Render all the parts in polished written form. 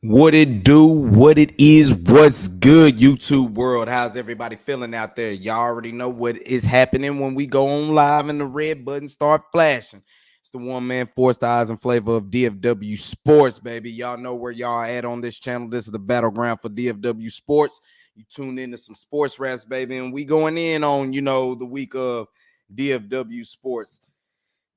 What it do, what it is, what's good, YouTube world? How's everybody feeling out there? Y'all already know what is happening when we go on live and the red button start flashing. It's the one man force, the eyes and flavor of DFW Sports, baby. Y'all know where y'all at on this channel. This is the battleground for DFW Sports. You tune into some sports raps, baby, and we going in on, the week of DFW Sports.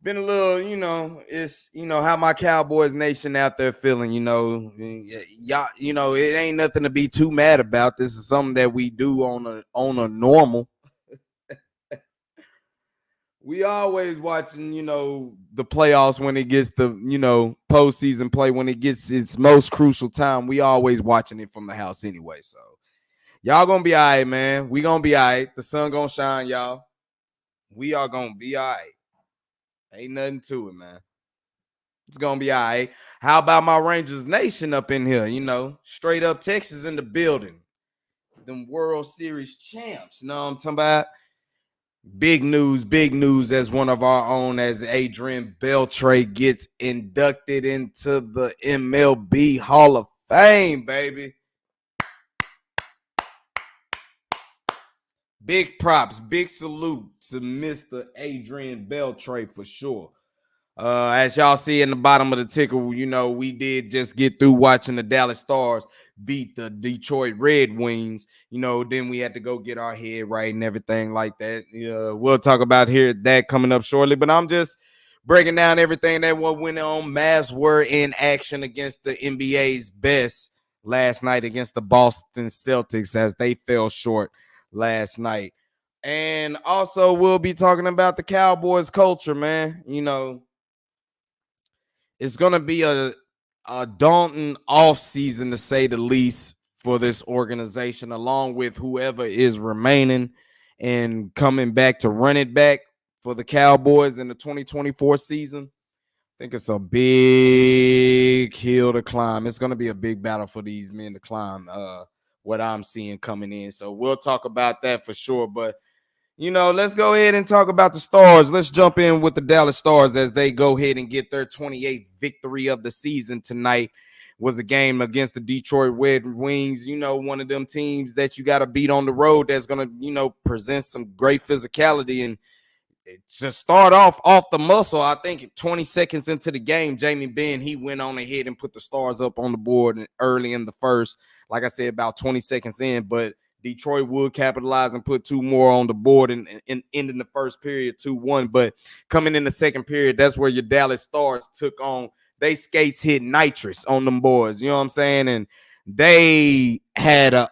Been a little, it's how my Cowboys nation out there feeling, y'all, it ain't nothing to be too mad about. This is something that we do on a normal. We always watching, the playoffs when it gets the, postseason play, when it gets its most crucial time. We always watching it from the house anyway. So y'all gonna be all right, man. We gonna be all right. The sun gonna shine, y'all. We are gonna be all right. Ain't nothing to it, man. It's gonna be all right. How about my Rangers Nation up in here? Straight up Texas in the building. Them World Series champs. You know what I'm talking about? Big news as one of our own, as Adrian Beltre gets inducted into the MLB Hall of Fame, baby. Big props, big salute to Mr. Adrian Beltre for sure. As y'all see in the bottom of the ticker, we did just get through watching the Dallas Stars beat the Detroit Red Wings. Then we had to go get our head right and everything like that. We'll talk about that coming up shortly, but I'm just breaking down everything that what went on. Mavs were in action against the NBA's best last night against the Boston Celtics as they fell short last night. And also, we'll be talking about the Cowboys culture, man. It's going to be a daunting off season, to say the least, for this organization, along with whoever is remaining and coming back to run it back for the Cowboys in the 2024 season. I think it's a big hill to climb. It's going to be a big battle for these men to climb, what I'm seeing coming in. So we'll talk about that for sure. But let's go ahead and talk about the Stars. Let's jump in with the Dallas Stars as they go ahead and get their 28th victory of the season tonight. Was a game against the Detroit Red Wings. One of them teams that you got to beat on the road that's going to, present some great physicality. And to start off the muscle, I think 20 seconds into the game, Jamie Benn, he went on ahead and put the Stars up on the board early in the first. Like I said, about 20 seconds in, but Detroit would capitalize and put two more on the board and ending the first period 2-1. But coming in the second period, that's where your Dallas Stars took on. They skates hit nitrous on them boys. You know what I'm saying? And they had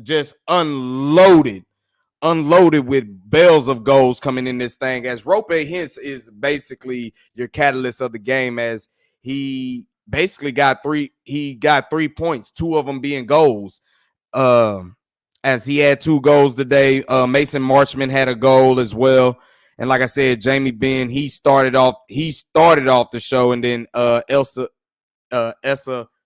just unloaded with bells of goals coming in this thing, as Rope Hintz is basically your catalyst of the game, as he basically got 3 points, 2 of them being goals. As he had 2 goals today. Mason Marchman had a goal as well. And like I said, Jamie Benn, he started off the show, and then Essa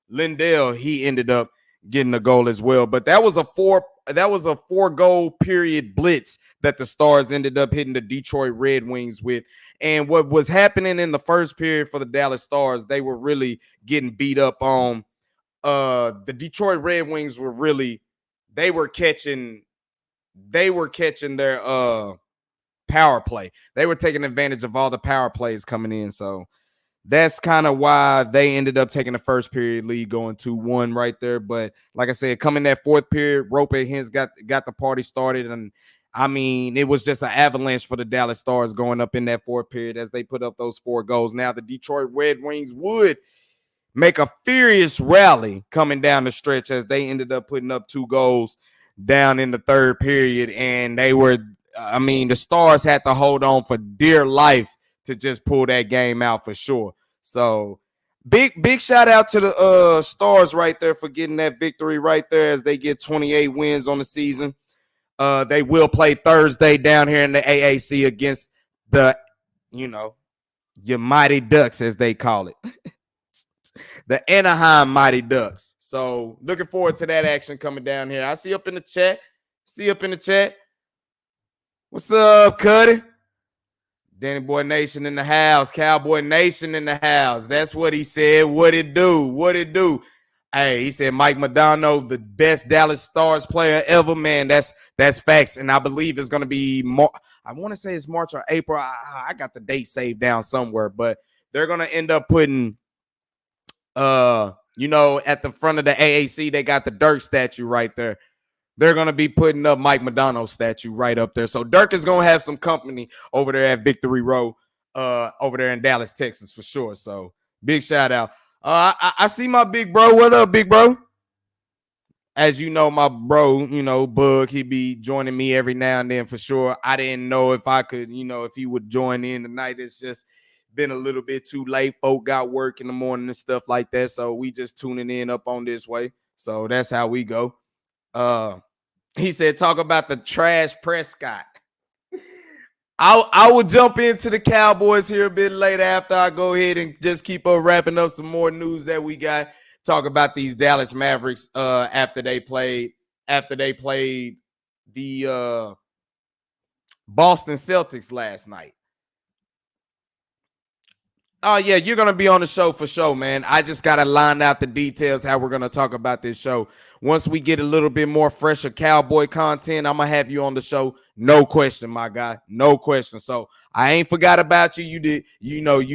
Lindell, he ended up getting a goal as well. But that was a 4-goal period blitz that the Stars ended up hitting the Detroit Red Wings with. And what was happening in the first period for the Dallas Stars, they were really getting beat up on. The Detroit Red Wings were really, they were catching their power play. They were taking advantage of all the power plays coming in. So that's kind of why they ended up taking the first period lead, going 2-1 right there. But like I said, coming that fourth period, Rope Hintz got the party started. And I mean, it was just an avalanche for the Dallas Stars going up in that fourth period as they put up those 4 goals. Now the Detroit Red Wings would make a furious rally coming down the stretch as they ended up putting up 2 goals down in the third period. And the Stars had to hold on for dear life to just pull that game out for sure. So big shout out to the Stars right there for getting that victory right there as they get 28 wins on the season. They will play Thursday down here in the AAC against the, your Mighty Ducks, as they call it. The Anaheim Mighty Ducks. So looking forward to that action coming down here. I see up in the chat. What's up, Cuddy? Danny Boy Nation in the house. Cowboy Nation in the house. That's what he said. What it do? Hey, he said Mike Modano, the best Dallas Stars player ever. Man, that's facts, and I believe it's gonna be more. I want to say it's March or April. I got the date saved down somewhere, but they're gonna end up putting, at the front of the AAC, they got the Dirk statue right there. They're gonna be putting up Mike Modano's statue right up there. So Dirk is gonna have some company over there at Victory Row, over there in Dallas, Texas, for sure. So big shout out. I see my big bro. What up, big bro? As you know, my bro, Bug, he be joining me every now and then for sure. I didn't know if I could, if he would join in tonight. It's just been a little bit too late. Folk got work in the morning and stuff like that. So we just tuning in up on this way. So that's how we go. He said, talk about the trash Prescott. I will jump into the Cowboys here a bit later after I go ahead and just keep on wrapping up some more news that we got. Talk about these Dallas Mavericks after they played the Boston Celtics last night. Oh, yeah, you're going to be on the show for sure, man. I just got to line out the details how we're going to talk about this show. Once we get a little bit more fresher Cowboy content, I'm going to have you on the show. No question, my guy. No question. So I ain't forgot about you. You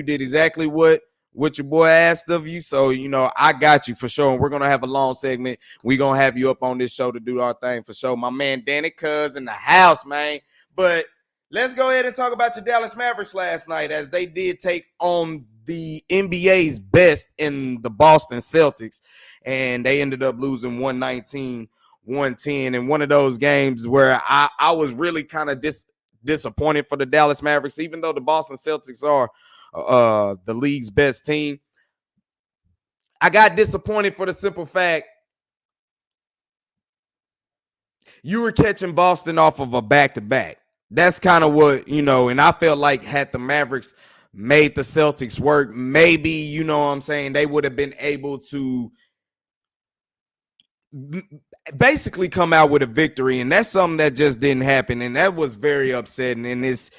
did exactly what your boy asked of you. So, I got you for sure. And we're going to have a long segment. We're going to have you up on this show to do our thing for sure. My man, Danny Cuz in the house, man. But let's go ahead and talk about your Dallas Mavericks last night, as they did take on the NBA's best in the Boston Celtics, and they ended up losing 119-110 in one of those games where I was really kind of disappointed for the Dallas Mavericks, even though the Boston Celtics are the league's best team. I got disappointed for the simple fact you were catching Boston off of a back-to-back. That's kind of what, and I felt like had the Mavericks made the Celtics work, maybe, they would have been able to basically come out with a victory. And that's something that just didn't happen. And that was very upsetting. And it's,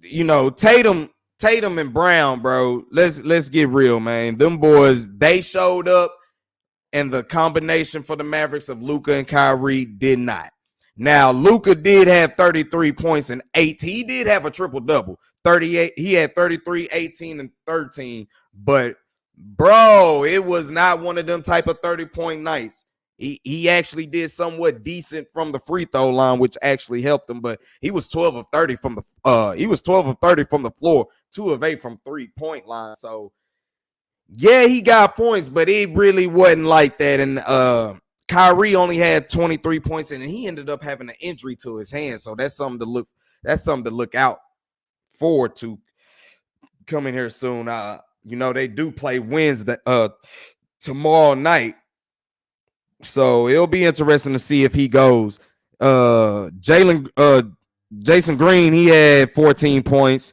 Tatum and Brown, bro, let's get real, man. Them boys, they showed up, and the combination for the Mavericks of Luka and Kyrie did not. Now, Luka did have 33 points and 8. He did have a triple-double. 38. He had 33, 18, and 13. But, bro, it was not one of them type of 30-point nights. He actually did somewhat decent from the free throw line, which actually helped him. But he was 12 of 30 from the floor, 2 of 8 from 3-point line. So, yeah, he got points, but it really wasn't like that. And Kyrie only had 23 points, and he ended up having an injury to his hand. So that's something to look out forward to coming here soon. They do play Wednesday tomorrow night. So it'll be interesting to see if he goes. Jason Green, he had 14 points.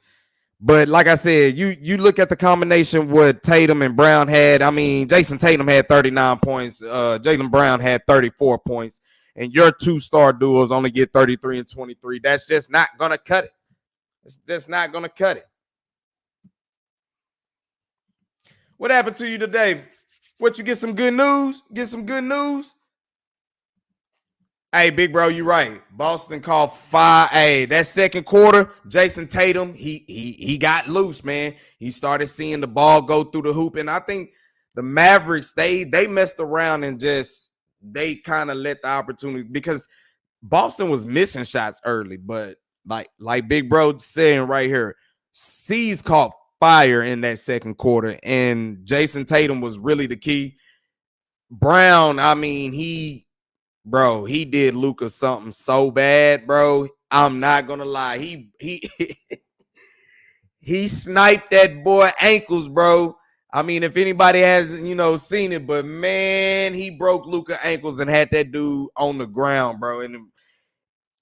But like I said, you look at the combination what Tatum and Brown had. I mean, Jason Tatum had 39 points. Jaylen Brown had 34 points. And your two-star duos only get 33 and 23. That's just not going to cut it. It's just not going to cut it. What happened to you today? What, you get some good news? Get some good news? Hey, big bro, you right. Boston called 5. Hey, that second quarter, Jason Tatum, he got loose, man. He started seeing the ball go through the hoop. And I think the Mavericks, they messed around and they kind of let the opportunity, because Boston was missing shots early. But like big bro saying right here, C's caught fire in that second quarter. And Jason Tatum was really the key. Brown, I mean, he did Luka something so bad, bro. I'm not gonna lie. He he sniped that boy ankles, bro. I mean, if anybody has, seen it, but man, he broke Luka ankles and had that dude on the ground, bro. And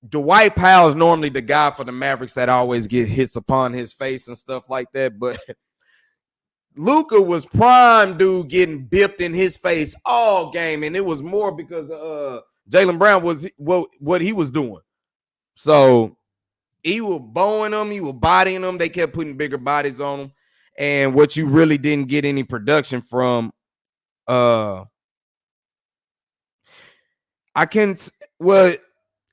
Dwight Powell is normally the guy for the Mavericks that always get hits upon his face and stuff like that, but Luka was prime dude getting bipped in his face all game, and it was more because Jaylen Brown was what he was doing. So he was bowing them, he was bodying them. They kept putting bigger bodies on them, and what you really didn't get any production from I can, well,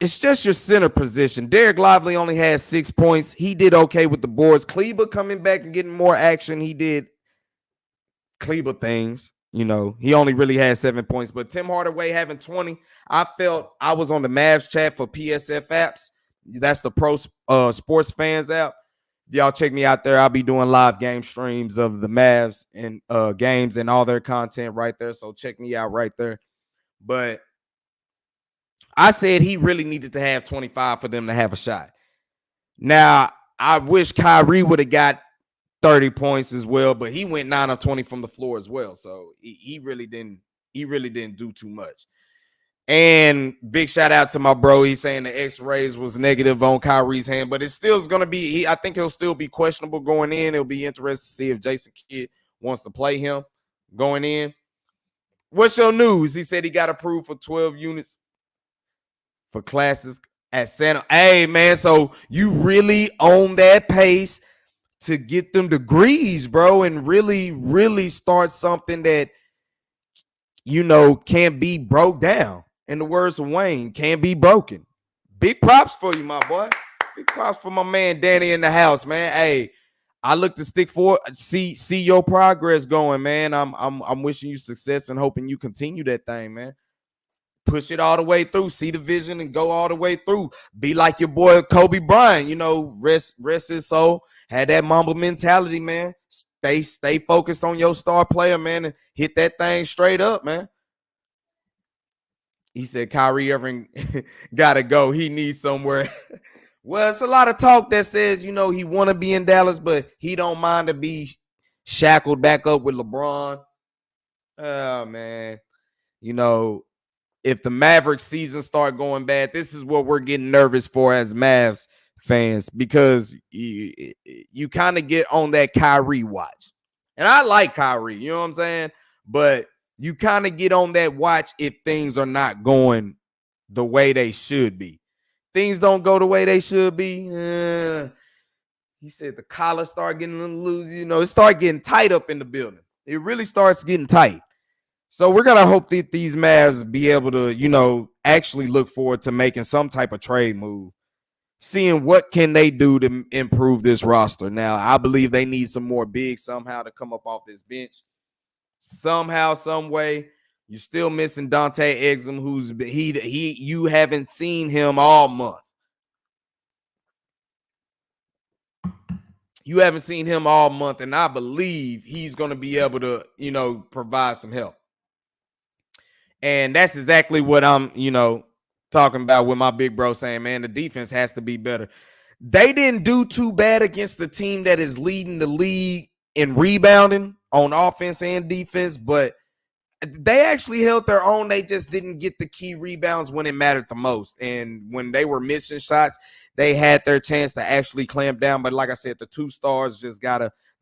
it's just your center position. Derek Lively only had 6 points. He did okay with the boards. Kleber coming back and getting more action. He did Kleber things. He only really had 7 points. But Tim Hardaway having 20, I felt I was on the Mavs chat for PSF apps. That's the pro sports fans app. Y'all check me out there. I'll be doing live game streams of the Mavs and games and all their content right there. So check me out right there. But I said he really needed to have 25 for them to have a shot. Now, I wish Kyrie would have got 30 points as well, but he went 9 of 20 from the floor as well. So he really didn't do too much. And big shout out to my bro. He's saying the X-rays was negative on Kyrie's hand, but it still is going to be, I think he'll still be questionable going in. It'll be interesting to see if Jason Kidd wants to play him going in. What's your news? He said he got approved for 12 units for classes at Santa. Hey, man, so you really on that pace to get them degrees, bro, and really, really start something that, can't be broke down. In the words of Wayne, can't be broken. Big props for you, my boy. Big props for my man Danny in the house, man. Hey, I look to stick forward, see your progress going, man. I'm wishing you success and hoping you continue that thing, man. Push it all the way through. See the vision and go all the way through. Be like your boy Kobe Bryant, rest his soul. Had that Mamba mentality, man. Stay focused on your star player, man, and hit that thing straight up, man. He said Kyrie Irving gotta go. He needs somewhere. Well, it's a lot of talk that says, he want to be in Dallas, but he don't mind to be shackled back up with LeBron. Oh, man. If the Mavericks season start going bad, this is what we're getting nervous for as Mavs fans, because you kind of get on that Kyrie watch. And I like Kyrie, you know what I'm saying? But you kind of get on that watch if things are not going the way they should be. Things don't go the way they should be. He said the collar start getting a little loose. It start getting tight up in the building. It really starts getting tight. So we're going to hope that these Mavs be able to, actually look forward to making some type of trade move. Seeing what can they do to improve this roster. Now, I believe they need some more bigs somehow to come up off this bench. Somehow, some way. You're still missing Dante Exum, who's you haven't seen him all month. You haven't seen him all month, and I believe he's going to be able to, provide some help. And that's exactly what I'm, talking about with my big bro saying, man, the defense has to be better. They didn't do too bad against the team that is leading the league in rebounding on offense and defense, but they actually held their own. They just didn't get the key rebounds when it mattered the most. And when they were missing shots, they had their chance to actually clamp down. But like I said, the 2 stars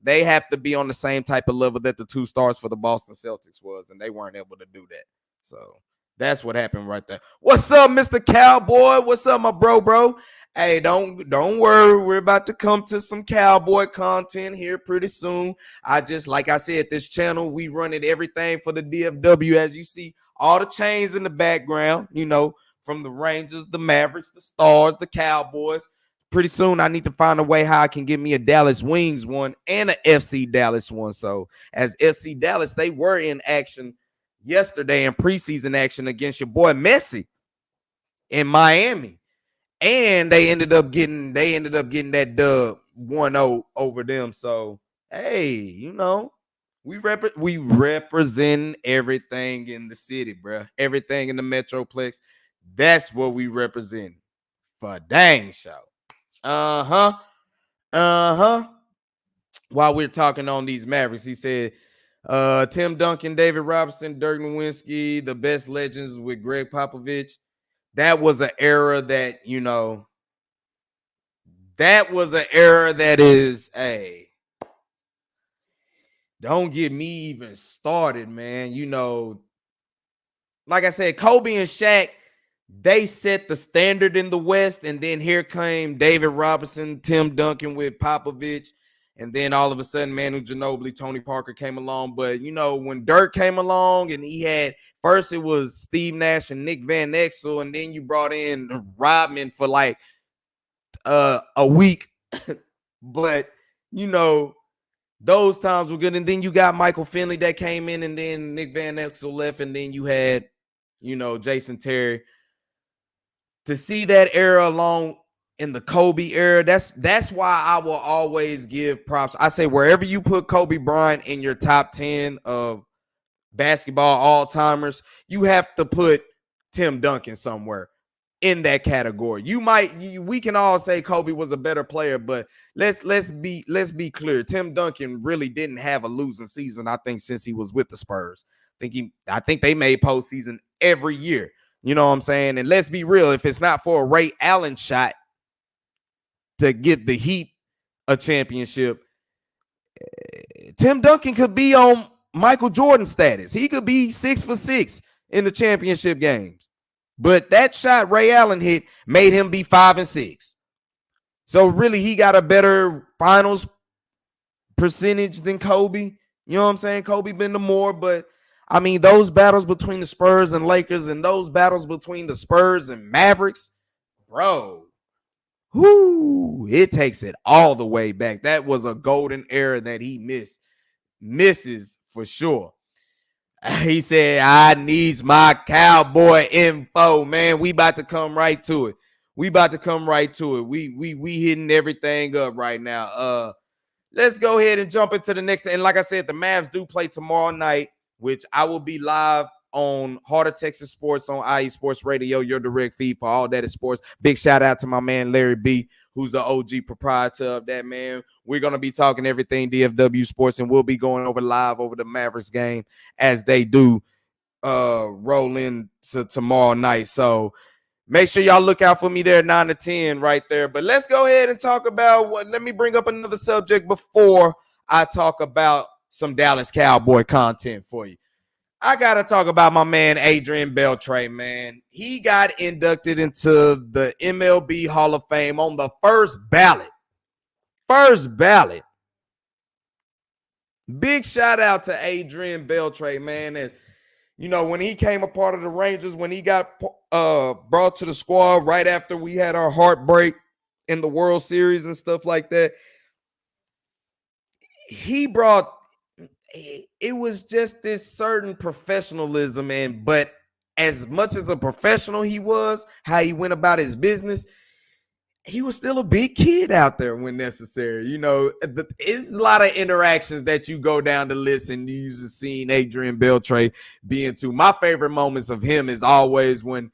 they have to be on the same type of level that the 2 stars for the Boston Celtics was, and they weren't able to do that. So that's what happened right there. What's up, Mr. Cowboy? What's up, my bro? Hey, don't worry. We're about to come to some Cowboy content here pretty soon. Like I said, this channel, we running everything for the DFW. As you see, all the chains in the background, from the Rangers, the Mavericks, the Stars, the Cowboys. Pretty soon, I need to find a way how I can get me a Dallas Wings one and a FC Dallas one. So as FC Dallas, they were in action yesterday in preseason action against your boy Messi in Miami. And they ended up getting that dub 1-0 over them. So, hey, we represent everything in the city, bro. Everything in the Metroplex. That's what we represent. For dang show. While we're talking on these Mavericks, he said, Tim Duncan, David Robinson, Dirk Nowitzki, the best legends with Greg Popovich. That was an era that, is, hey, don't get me even started, man. Like I said, Kobe and Shaq, they set the standard in the West, and then here came David Robinson, Tim Duncan with Popovich. And then all of a sudden, Manu Ginobili, Tony Parker came along. But, when Dirk came along and he had, first it was Steve Nash and Nick Van Exel, and then you brought in Rodman for like a week. But, those times were good. And then you got Michael Finley that came in, and then Nick Van Exel left, and then you had, Jason Terry. To see that era along in the Kobe era, that's why I will always give props. I say wherever you put Kobe Bryant in your top 10 of basketball all-timers, you have to put Tim Duncan somewhere in that category. We can all say Kobe was a better player, but let's be clear. Tim Duncan really didn't have a losing season, I think, since he was with the Spurs. I think they made postseason every year. You know what I'm saying? And let's be real, if it's not for a Ray Allen shot to get the Heat a championship, Tim Duncan could be on Michael Jordan status. He could be 6 for 6 in the championship games. But that shot Ray Allen hit made him be 5 and 6. So really, he got a better finals percentage than Kobe. You know what I'm saying? Kobe been the more, but I mean, those battles between the Spurs and Lakers and those battles between the Spurs and Mavericks, bro, it takes it all the way back. That was a golden era that he misses for sure. He said, I needs my Cowboy info, man. We about to come right to it. We hitting everything up right now. Let's go ahead and jump into the next. And like I said, the Mavs do play tomorrow night, which I will be live on Heart of Texas Sports on IE Sports Radio, your direct feed for all that is sports. Big shout out to my man Larry B, who's the OG proprietor of that, man. We're going to be talking everything DFW sports, and we'll be going over live over the Mavericks game as they do roll into tomorrow night. So make sure y'all look out for me there, 9 to 10 right there. But let's go ahead and talk about let me bring up another subject before I talk about some Dallas Cowboy content for you. I got to talk about my man, Adrian Beltre, man. He got inducted into the MLB Hall of Fame on the first ballot. Big shout out to Adrian Beltre, man. As when he came a part of the Rangers, when he got brought to the squad right after we had our heartbreak in the World Series and stuff like that, it was just this certain professionalism, but as much as a professional he was, how he went about his business, he was still a big kid out there when necessary. It's a lot of interactions that you go down the list and you usually seen Adrian Beltre be into. My favorite moments of him is always when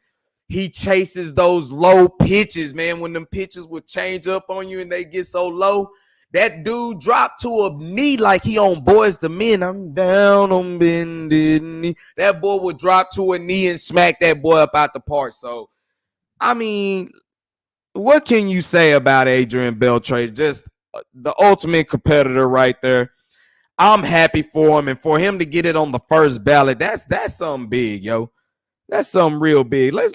he chases those low pitches, man, when them pitches would change up on you and they get so low. That dude dropped to a knee like he on Boys to Men. I'm down on bended knee. That boy would drop to a knee and smack that boy up out the park. So, I mean, what can you say about Adrian Beltre? Just the ultimate competitor right there. I'm happy for him. And for him to get it on the first ballot, that's something big, yo. That's something real big. Let's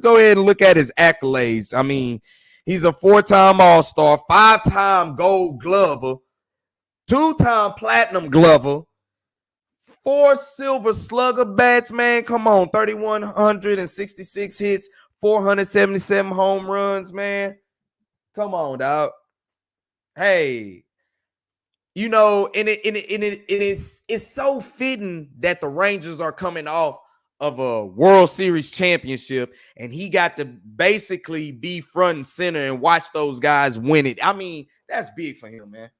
go ahead and look at his accolades. I mean, he's a 4-time All-Star, 5-time Gold Glover, 2-time Platinum Glover, 4 Silver Slugger bats, man. Come on, 3,166 hits, 477 home runs, man. Come on, dog. Hey, it's so fitting that the Rangers are coming off of a World Series championship, and he got to basically be front and center and watch those guys win it. I mean, that's big for him, man.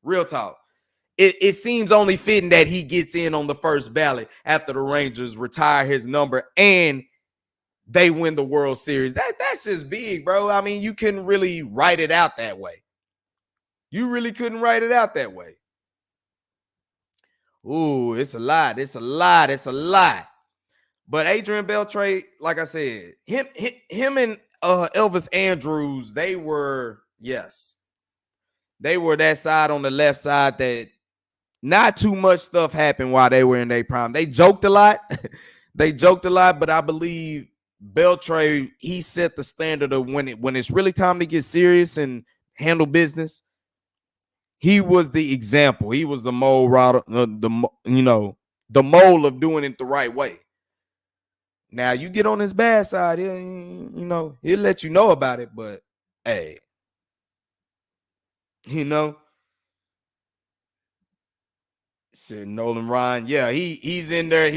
Real talk. It seems only fitting that he gets in on the first ballot after the Rangers retire his number and they win the World Series. That's just big, bro. I mean, you couldn't really write it out that way. You really couldn't write it out that way. Ooh, it's a lot. But Adrian Beltre, like I said, him and Elvis Andrews, they were that side on the left side that not too much stuff happened while they were in their prime. They joked a lot. But I believe Beltre, he set the standard of when it's really time to get serious and handle business. He was the example. He was the mold, the mold of doing it the right way. Now you get on his bad side, he'll let you know about it. But hey, said Nolan Ryan. Yeah, he's in there.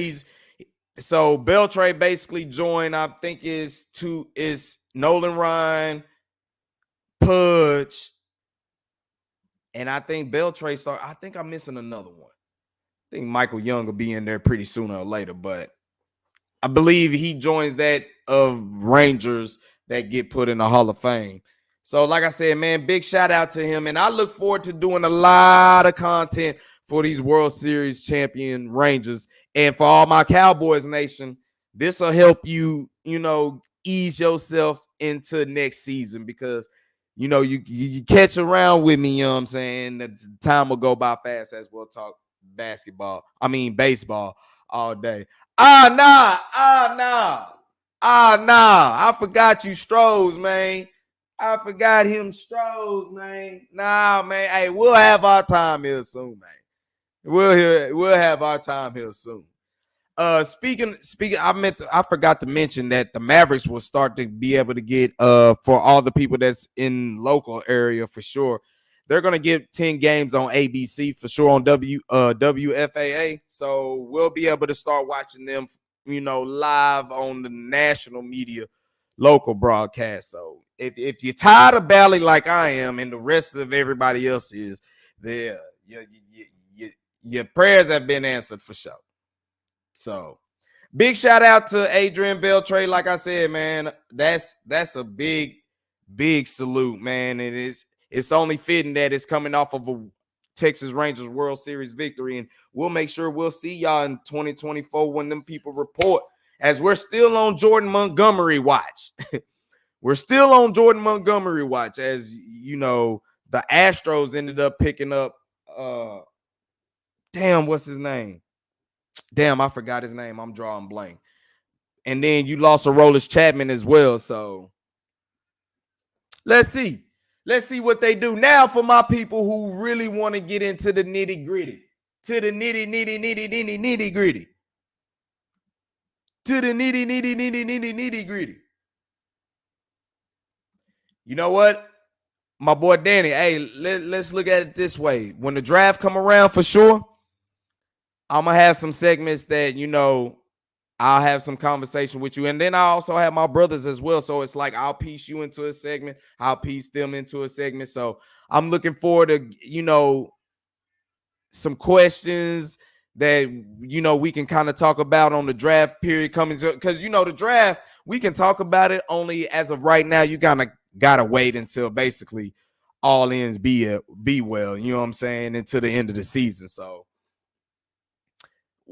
So Beltre basically joined. I think is Nolan Ryan, Pudge, and I think Beltre start. I think I'm missing another one. I think Michael Young will be in there pretty sooner or later, but I believe he joins that of Rangers that get put in the Hall of Fame. So, like I said, man, big shout out to him. And I look forward to doing a lot of content for these World Series champion Rangers. And for all my Cowboys nation, this will help you, ease yourself into next season because, you catch around with me, you know what I'm saying? The time will go by fast as we'll talk baseball all day. Nah. I forgot you Strohs, man. I forgot him Strohs, man. Nah, man. Hey, we'll have our time here soon, man. We'll have our time here soon. Speaking, I forgot to mention that the Mavericks will start to be able to get for all the people that's in local area for sure. They're gonna get 10 games on ABC for sure on WFAA. So we'll be able to start watching them, live on the national media local broadcast. So if you're tired of Bally like I am and the rest of everybody else is, there your prayers have been answered for sure. So big shout out to Adrian Beltre. Like I said, man, that's a big salute, man. It's only fitting that it's coming off of a Texas Rangers World Series victory. And we'll make sure we'll see y'all in 2024 when them people report, as we're still on Jordan Montgomery watch. We're still on Jordan Montgomery watch, as the Astros ended up picking up what's his name? Damn, I forgot his name. I'm drawing blank. And then you lost Aroldis Chapman as well. So let's see. Let's see what they do. Now for my people who really want to get into the nitty-gritty. To the nitty-gritty. To the nitty-gritty. You know what? My boy Danny, hey, let's look at it this way. When the draft come around for sure, I'm going to have some segments that, I'll have some conversation with you. And then I also have my brothers as well. So it's like I'll piece you into a segment. I'll piece them into a segment. So I'm looking forward to, some questions that, we can kind of talk about on the draft period coming. Because, the draft, we can talk about it only as of right now. You kind of got to wait until basically all ends be well, you know what I'm saying, until the end of the season. So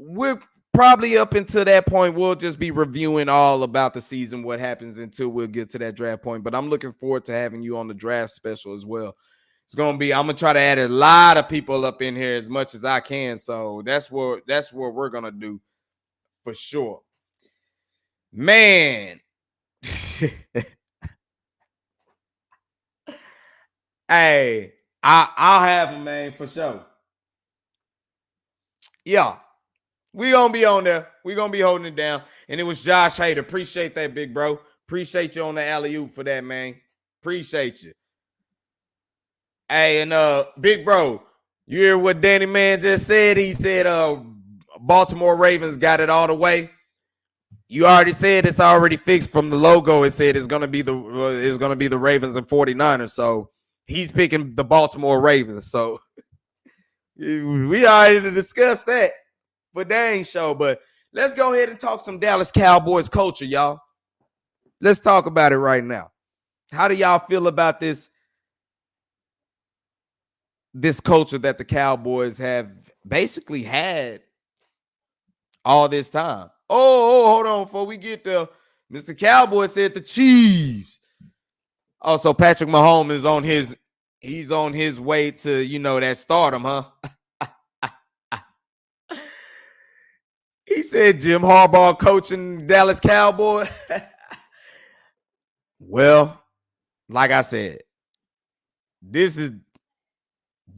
we're probably up until that point, we'll just be reviewing all about the season, what happens until we'll get to that draft point. But I'm looking forward to having you on the draft special as well. I'm going to try to add a lot of people up in here as much as I can. So that's what we're going to do for sure. Man. Hey, I'll have him, man, for sure. Yeah. We gonna be on there. We gonna be holding it down. And it was Josh Hader. Appreciate that, big bro. Appreciate you on the alley-oop for that, man. Appreciate you. Hey, and big bro, you hear what Danny Man just said? He said Baltimore Ravens got it all the way. You already said it's already fixed from the logo. It said it's gonna be the Ravens and 49ers. So he's picking the Baltimore Ravens. So we already discussed that. But they ain't show. But let's go ahead and talk some Dallas Cowboys culture, y'all. Let's talk about it right now. How do y'all feel about this culture that the Cowboys have basically had all this time? Oh, hold on. Before we get there, Mr. Cowboy said the Chiefs. Also, Patrick Mahomes is he's on his way to, that stardom, huh? He said Jim Harbaugh coaching Dallas Cowboys. Well, like I said, this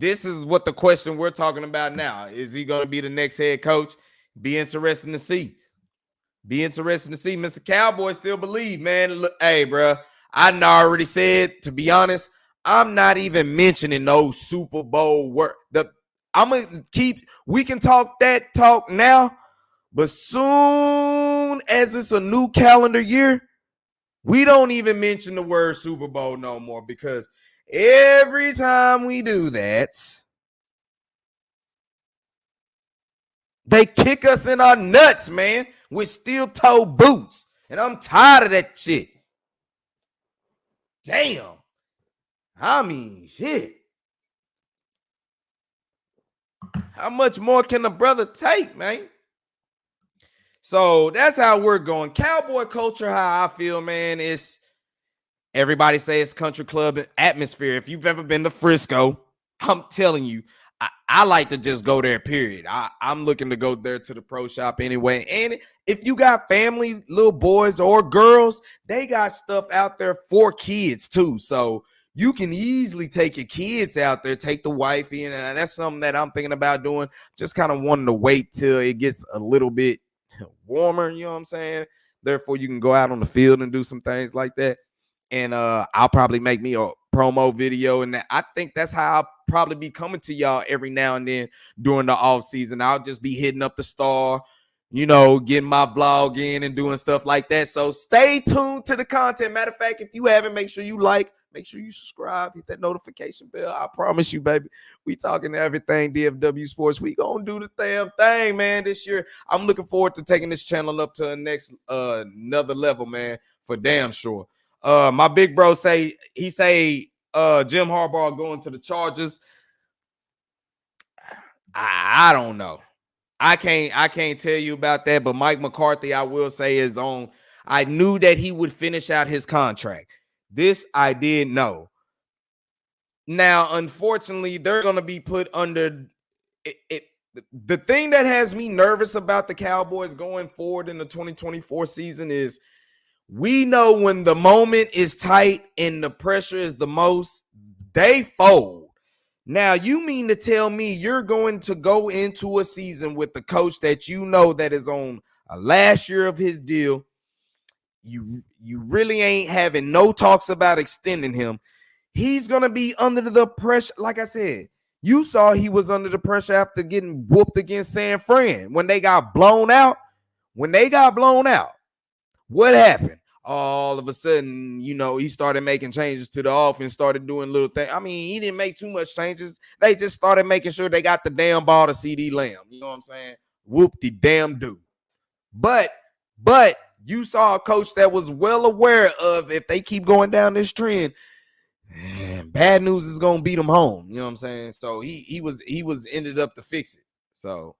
this is what the question we're talking about now. Is he going to be the next head coach? Be interesting to see. Be interesting to see. Mr. Cowboy still believe, man. Look, hey, bro, I already said, to be honest, I'm not even mentioning those Super Bowl work. I'm going to keep, we can talk that talk now, but soon as it's a new calendar year, we don't even mention the word Super Bowl no more, because every time we do that, they kick us in our nuts, man, with steel-toe boots. And I'm tired of that shit. Damn. I mean, shit. How much more can a brother take, man? So that's how we're going. Cowboy culture, how I feel, man, is everybody say it's country club atmosphere. If you've ever been to Frisco, I'm telling you, I like to just go there, period. I'm looking to go there to the pro shop anyway. And if you got family, little boys or girls, they got stuff out there for kids too. So you can easily take your kids out there, take the wife in. And that's something that I'm thinking about doing. Just kind of wanting to wait till it gets a little bit warmer, you know what I'm saying? Therefore, you can go out on the field and do some things like that. And I'll probably make me a promo video, and I think that's how I'll probably be coming to y'all every now and then during the off season. I'll just be hitting up the star, you know, getting my vlog in and doing stuff like that. So stay tuned to the content. Matter of fact, if you haven't, make sure you like, make sure you subscribe, hit that notification bell. I promise you, baby, we talking everything DFW Sports. We gonna do the damn thing, man, this year. I'm looking forward to taking this channel up to the next another level, man, for damn sure. My big bro say Jim Harbaugh going to the Chargers. I don't know. I can't tell you about that, but Mike McCarthy, I will say, is on. I knew that he would finish out his contract. This I did know. Now, unfortunately, they're going to be put under it. The thing that has me nervous about the Cowboys going forward in the 2024 season is we know when the moment is tight and the pressure is the most, they fold. Now, you mean to tell me you're going to go into a season with the coach that you know that is on a last year of his deal? You really ain't having no talks about extending him. He's going to be under the pressure. Like I said, you saw he was under the pressure after getting whooped against San Fran when they got blown out. When they got blown out, what happened? All of a sudden, you know, he started making changes to the offense, started doing little things. I mean, he didn't make too much changes. They just started making sure they got the damn ball to CeeDee Lamb. You know what I'm saying? Whoop-de-damn-do. But you saw a coach that was well aware of, if they keep going down this trend, man, bad news is gonna beat them home. You know what I'm saying? So he was ended up to fix it. So,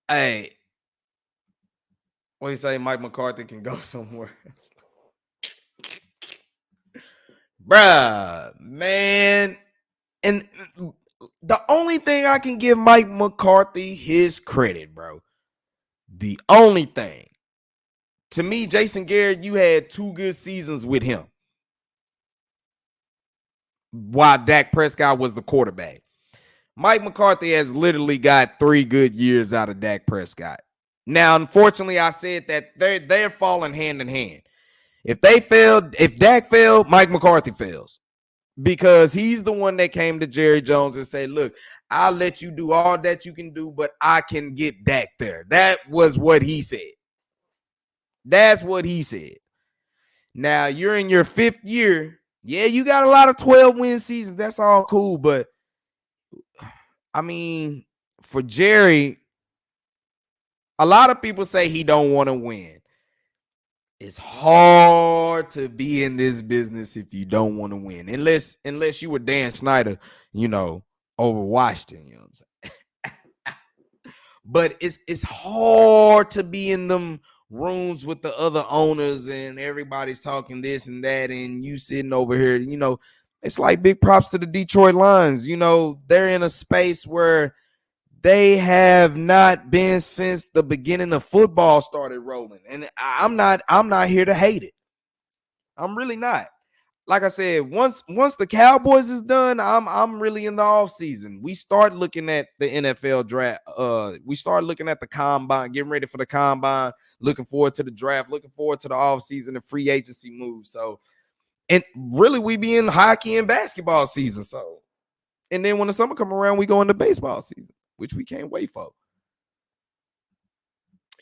hey. What do you say? Mike McCarthy can go somewhere else? Bruh, man. And the only thing I can give Mike McCarthy his credit, bro. The only thing. To me, Jason Garrett, you had 2 good seasons with him while Dak Prescott was the quarterback. Mike McCarthy has literally got 3 good years out of Dak Prescott. Now, unfortunately, I said that they're falling hand in hand. If Dak failed, Mike McCarthy fails. Because he's the one that came to Jerry Jones and said, look, I'll let you do all that you can do, but I can get Dak there. That was what he said. That's what he said. Now, you're in your 5th year. Yeah, you got a lot of 12-win seasons. That's all cool. But, I mean, for Jerry, a lot of people say he don't want to win. It's hard to be in this business if you don't want to win. Unless you were Dan Snyder, you know, over Washington, you know what I'm saying? But it's hard to be in them rooms with the other owners and everybody's talking this and that and you sitting over here, you know. It's like big props to the Detroit Lions. You know, they're in a space where they have not been since the beginning of football started rolling. And I'm not here to hate it. I'm really not. like I said, once the Cowboys is done, I'm really in the off season. We start looking at the NFL draft. We start looking at the combine, getting ready for the combine, looking forward to the draft, looking forward to the off season and free agency moves. So, and really, we be in hockey and basketball season. So, and then when the summer come around, we go into baseball season, which we can't wait for.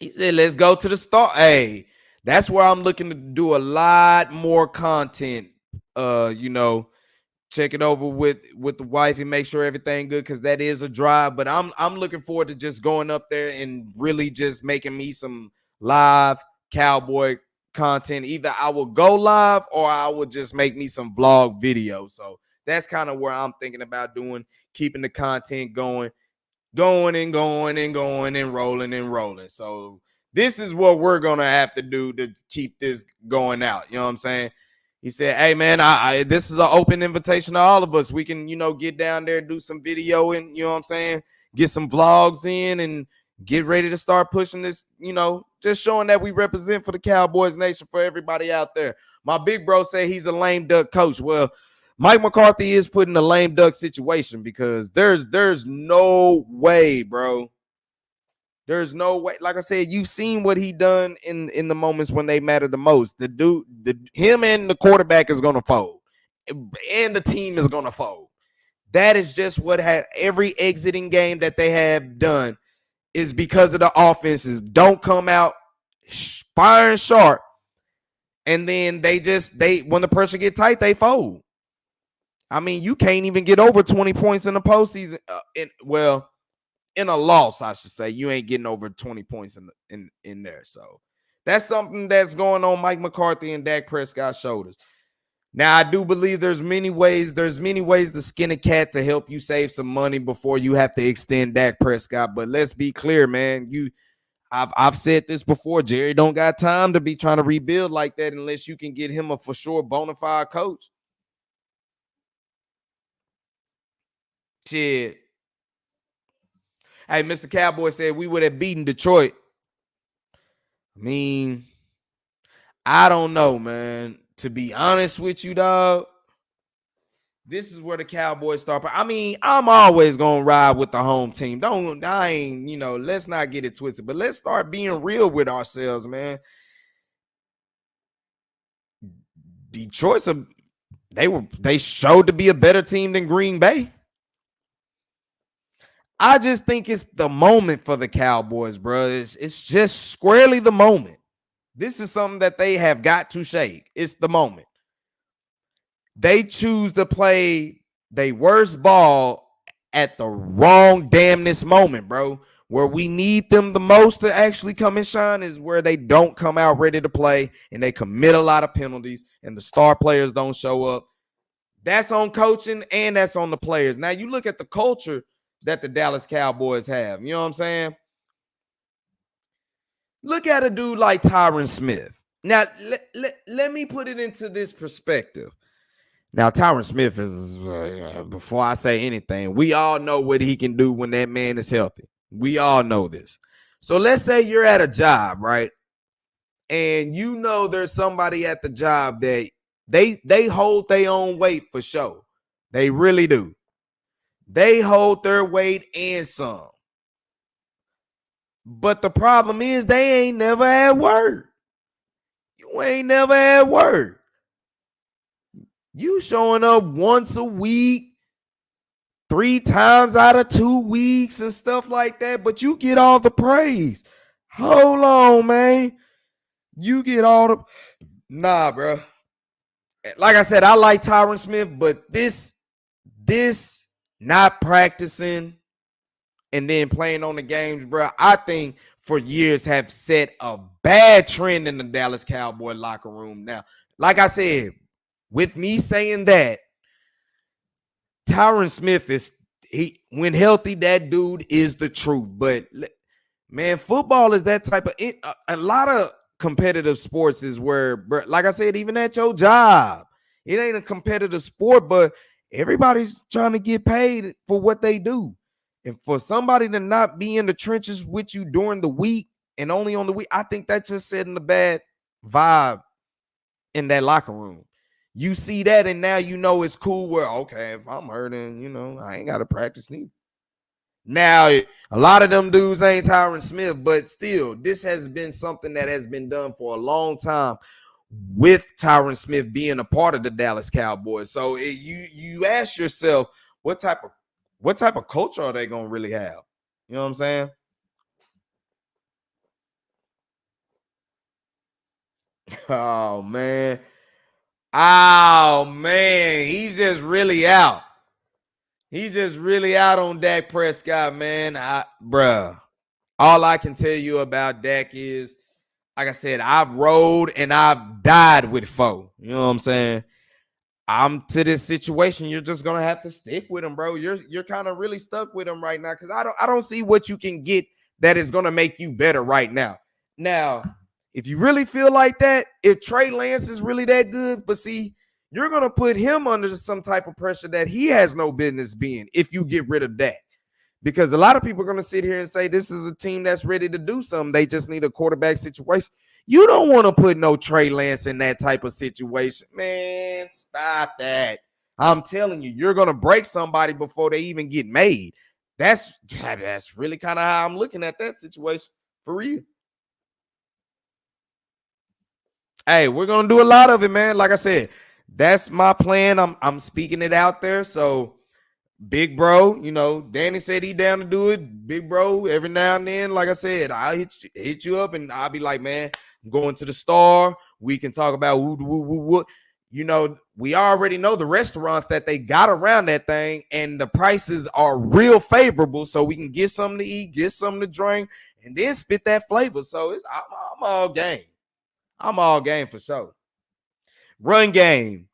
He said, let's go to the start. Hey, that's where I'm looking to do a lot more content. Check it over with the wife and make sure everything good, because that is a drive. But I'm looking forward to just going up there and really just making me some live Cowboy content. Either I will go live or I will just make me some vlog videos. So that's kind of where I'm thinking about doing, keeping the content going and rolling and rolling. So this is what we're gonna have to do to keep this going out. You know what I'm saying? He said, hey man, this is an open invitation to all of us. We can, get down there, do some video, and you know what I'm saying, get some vlogs in and get ready to start pushing this, just showing that we represent for the Cowboys Nation for everybody out there. My big bro said he's a lame duck coach. Well, Mike McCarthy is put in a lame duck situation, because there's no way, bro. There's no way. Like I said, you've seen what he done in the moments when they matter the most. Him and the quarterback is gonna fold, and the team is gonna fold. That is just what had every exiting game that they have done is because of the offenses don't come out firing sharp, and then they when the pressure get tight, they fold. I mean, you can't even get over 20 points in the postseason. In a loss, I should say, you ain't getting over 20 points in there. So that's something that's going on Mike McCarthy and Dak Prescott's shoulders. Now, I do believe there's many ways to skin a cat to help you save some money before you have to extend Dak Prescott. But let's be clear, man. I've said this before. Jerry don't got time to be trying to rebuild like that unless you can get him a for sure bona fide coach. Shit. Hey, Mr. Cowboy said we would have beaten Detroit. I mean, I don't know, man. To be honest with you, dog, this is where the Cowboys start. I mean, I'm always gonna ride with the home team. Let's not get it twisted, but let's start being real with ourselves, man. Detroit's they showed to be a better team than Green Bay. I just think it's the moment for the Cowboys, bro. It's just squarely the moment. This is something that they have got to shake. It's the moment. They choose to play their worst ball at the wrong damnness moment, bro. Where we need them the most to actually come and shine is where they don't come out ready to play and they commit a lot of penalties and the star players don't show up. That's on coaching and that's on the players. Now, you look at the culture that the Dallas Cowboys have. You know what I'm saying? Look at a dude like Tyron Smith. Now, let me put it into this perspective. Now, Tyron Smith is, before I say anything, we all know what he can do when that man is healthy. We all know this. So let's say you're at a job, right? And you know there's somebody at the job that they hold their own weight for sure. They really do. They hold their weight and some. But the problem is they ain't never had work. You ain't never had work. You showing up once a week, 3 times out of 2 weeks and stuff like that, but you get all the praise. Hold on, man. You get all the... Nah, bro. Like I said, I like Tyron Smith, but this not practicing and then playing on the games, bro, I think for years have set a bad trend in the Dallas Cowboy locker room. Now, like I said, with me saying that, Tyron Smith when healthy, that dude is the truth. But man, football is that type of a lot of competitive sports is where, like I said, even at your job, it ain't a competitive sport, but everybody's trying to get paid for what they do. And for somebody to not be in the trenches with you during the week and only on the week, I think that just setting a bad vibe in that locker room. You see that, and now you know it's cool where, okay, if I'm hurting, I ain't got to practice neither. Now, a lot of them dudes ain't Tyron Smith, but still, this has been something that has been done for a long time with Tyron Smith being a part of the Dallas Cowboys. So you ask yourself, what type of culture are they gonna really have? You know what I'm saying? Oh man. Oh man, he's just really out. He's just really out on Dak Prescott, man. Bruh. All I can tell you about Dak is, like I said, I've rode and I've died with foe. You know what I'm saying? I'm to this situation. You're just gonna have to stick with him, bro. You're kind of really stuck with him right now because I don't see what you can get that is gonna make you better right now. Now, if you really feel like that, if Trey Lance is really that good, but see, you're gonna put him under some type of pressure that he has no business being if you get rid of that. Because a lot of people are going to sit here and say this is a team that's ready to do something. They just need a quarterback situation. You don't want to put no Trey Lance in that type of situation. Man, stop that. I'm telling you, you're going to break somebody before they even get made. That's really kind of how I'm looking at that situation for real. Hey, we're going to do a lot of it, man. Like I said, that's my plan. I'm speaking it out there. So, big bro, Danny said he down to do it. Big bro, every now and then, like I said, I'll hit you up and I'll be like, man, I'm going to the Star. We can talk about what. We already know the restaurants that they got around that thing, and the prices are real favorable, so we can get something to eat, get something to drink, and then spit that flavor. So I'm all game. I'm all game for sure. Run game.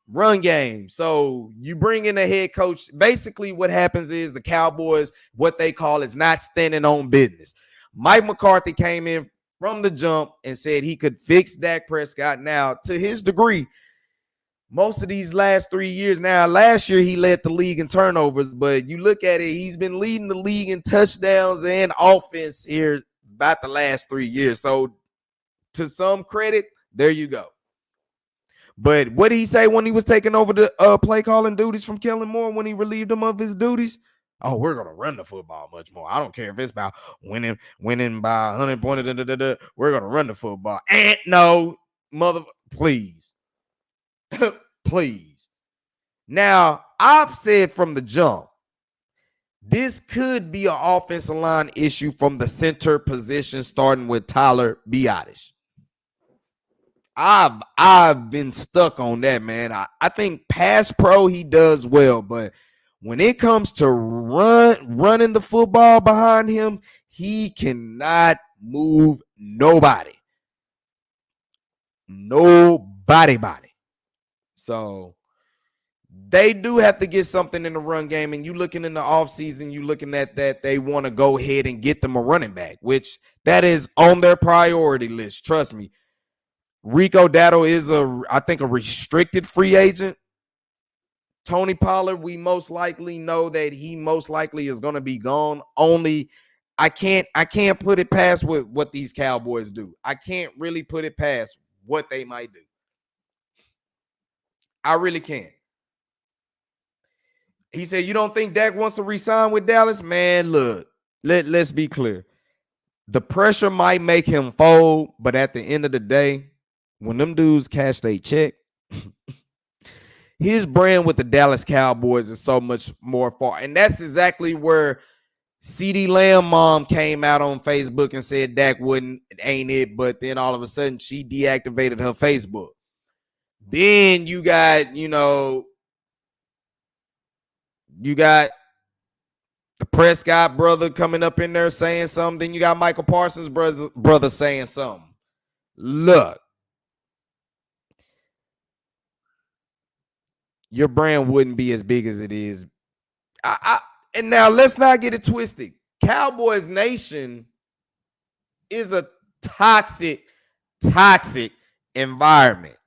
So you bring in a head coach. Basically, what happens is the Cowboys, what they call is not standing on business. Mike McCarthy came in from the jump and said he could fix Dak Prescott. Now, to his degree, most of these last 3 years, now last year he led the league in turnovers, but you look at it, he's been leading the league in touchdowns and offense here about the last 3 years. So to some credit, there you go. But what did he say when he was taking over the play calling duties from Kellen Moore when he relieved him of his duties? Oh, we're gonna run the football much more. I don't care if it's about winning by 100 points. We're gonna run the football. And no, please, please. Now I've said from the jump, this could be an offensive line issue from the center position, starting with Tyler Biadasz. I've been stuck on that, man. I think pass pro he does well, but when it comes to running the football behind him, he cannot move nobody. So they do have to get something in the run game, and you looking in the offseason, you looking at that they want to go ahead and get them a running back, which that is on their priority list. Trust me. Rico Dowdle is I think a restricted free agent. Tony Pollard, we most likely know that he most likely is going to be gone. Only I can't put it past what these Cowboys do. I can't really put it past what they might do. I really can't. He said, you don't think Dak wants to re-sign with Dallas? Man, look, let's be clear. The pressure might make him fold, but at the end of the day, when them dudes cash their check, his brand with the Dallas Cowboys is so much more far. And that's exactly where CeeDee Lamb mom came out on Facebook and said Dak ain't it. But then all of a sudden she deactivated her Facebook. Then you got the Prescott brother coming up in there saying something. Then you got Michael Parsons' brother saying something. Look. Your brand wouldn't be as big as it is. And now let's not get it twisted. Cowboys Nation is a toxic environment.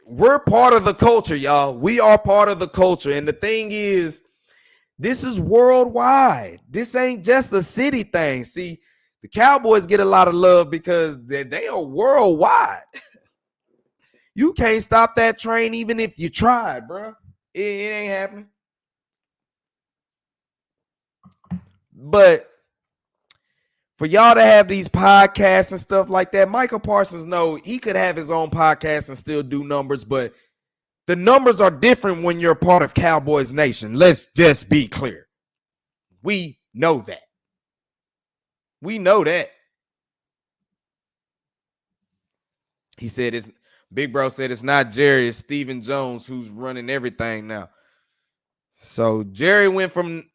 We're part of the culture, y'all. We are part of the culture. And the thing is, this is worldwide. This ain't just a city thing. See, the Cowboys get a lot of love because they are worldwide. You can't stop that train even if you tried, bro. It ain't happening. But for y'all to have these podcasts and stuff like that, Michael Parsons, no, he could have his own podcast and still do numbers, but the numbers are different when you're part of Cowboys Nation. Let's just be clear. We know that. We know that. He said it's Big Bro said it's not Jerry, it's Stephen Jones who's running everything now. So Jerry went from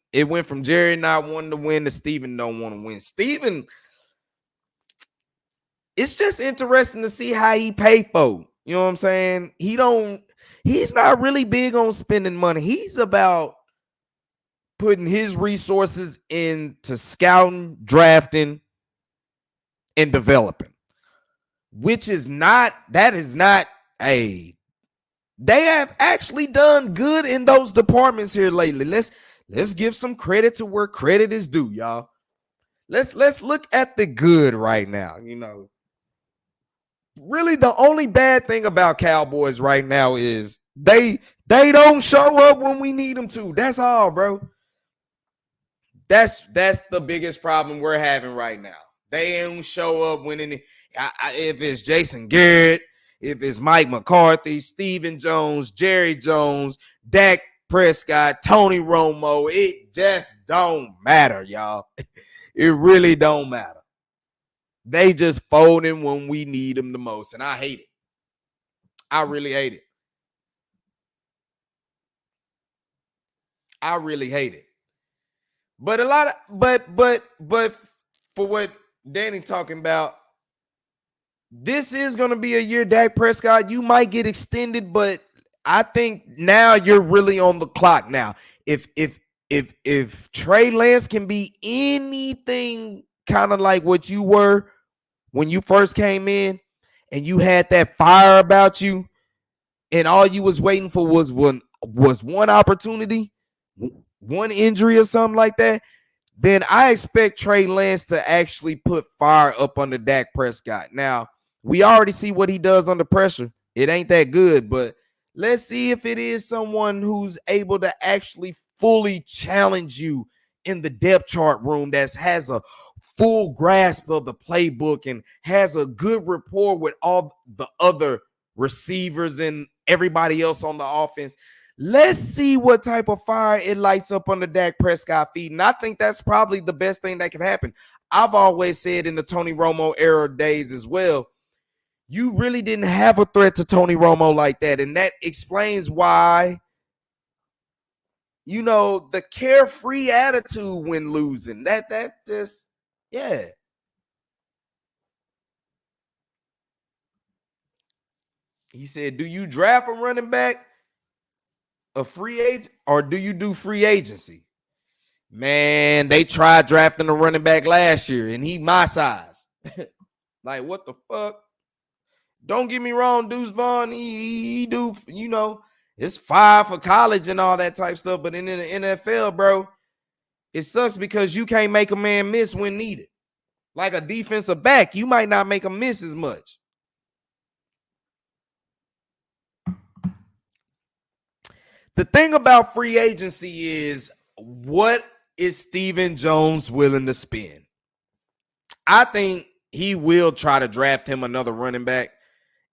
Jerry not wanting to win to Stephen don't want to win. Stephen, it's just interesting to see how he pay for. You know what I'm saying? He's not really big on spending money. He's about putting his resources into scouting, drafting, and developing. Which is not a they have actually done good in those departments here lately. Let's give some credit to where credit is due, y'all. Let's look at the good right now. You know, really the only bad thing about Cowboys right now is they don't show up when we need them to. That's all, bro. That's the biggest problem we're having right now. They don't show up when if it's Jason Garrett, if it's Mike McCarthy, Stephen Jones, Jerry Jones, Dak Prescott, Tony Romo, it just don't matter, y'all. It really don't matter. They just folding when we need them the most, and I hate it. I really hate it. I really hate it. But a lot of but for what Danny talking about, this is going to be a year, Dak Prescott. You might get extended, but I think now you're really on the clock now. If Trey Lance can be anything kind of like what you were when you first came in and you had that fire about you and all you was waiting for was one opportunity, one injury or something like that, then I expect Trey Lance to actually put fire up under Dak Prescott. Now, we already see what he does under pressure. It ain't that good, but let's see if it is someone who's able to actually fully challenge you in the depth chart room that has a full grasp of the playbook and has a good rapport with all the other receivers and everybody else on the offense. Let's see what type of fire it lights up under Dak Prescott feet. And I think that's probably the best thing that can happen. I've always said in the Tony Romo era days as well, you really didn't have a threat to Tony Romo like that. And that explains why, you know, the carefree attitude when losing. That just, yeah. He said, do you draft a running back, a free agent, or do you do free agency? Man, they tried drafting a running back last year, and he my size. Like, what the fuck? Don't get me wrong, Deuce Vaughn, he do, you know, it's 5 for college and all that type stuff, but in the NFL, bro, it sucks because you can't make a man miss when needed. Like a defensive back, you might not make him miss as much. The thing about free agency is, what is Stephen Jones willing to spend? I think he will try to draft him another running back.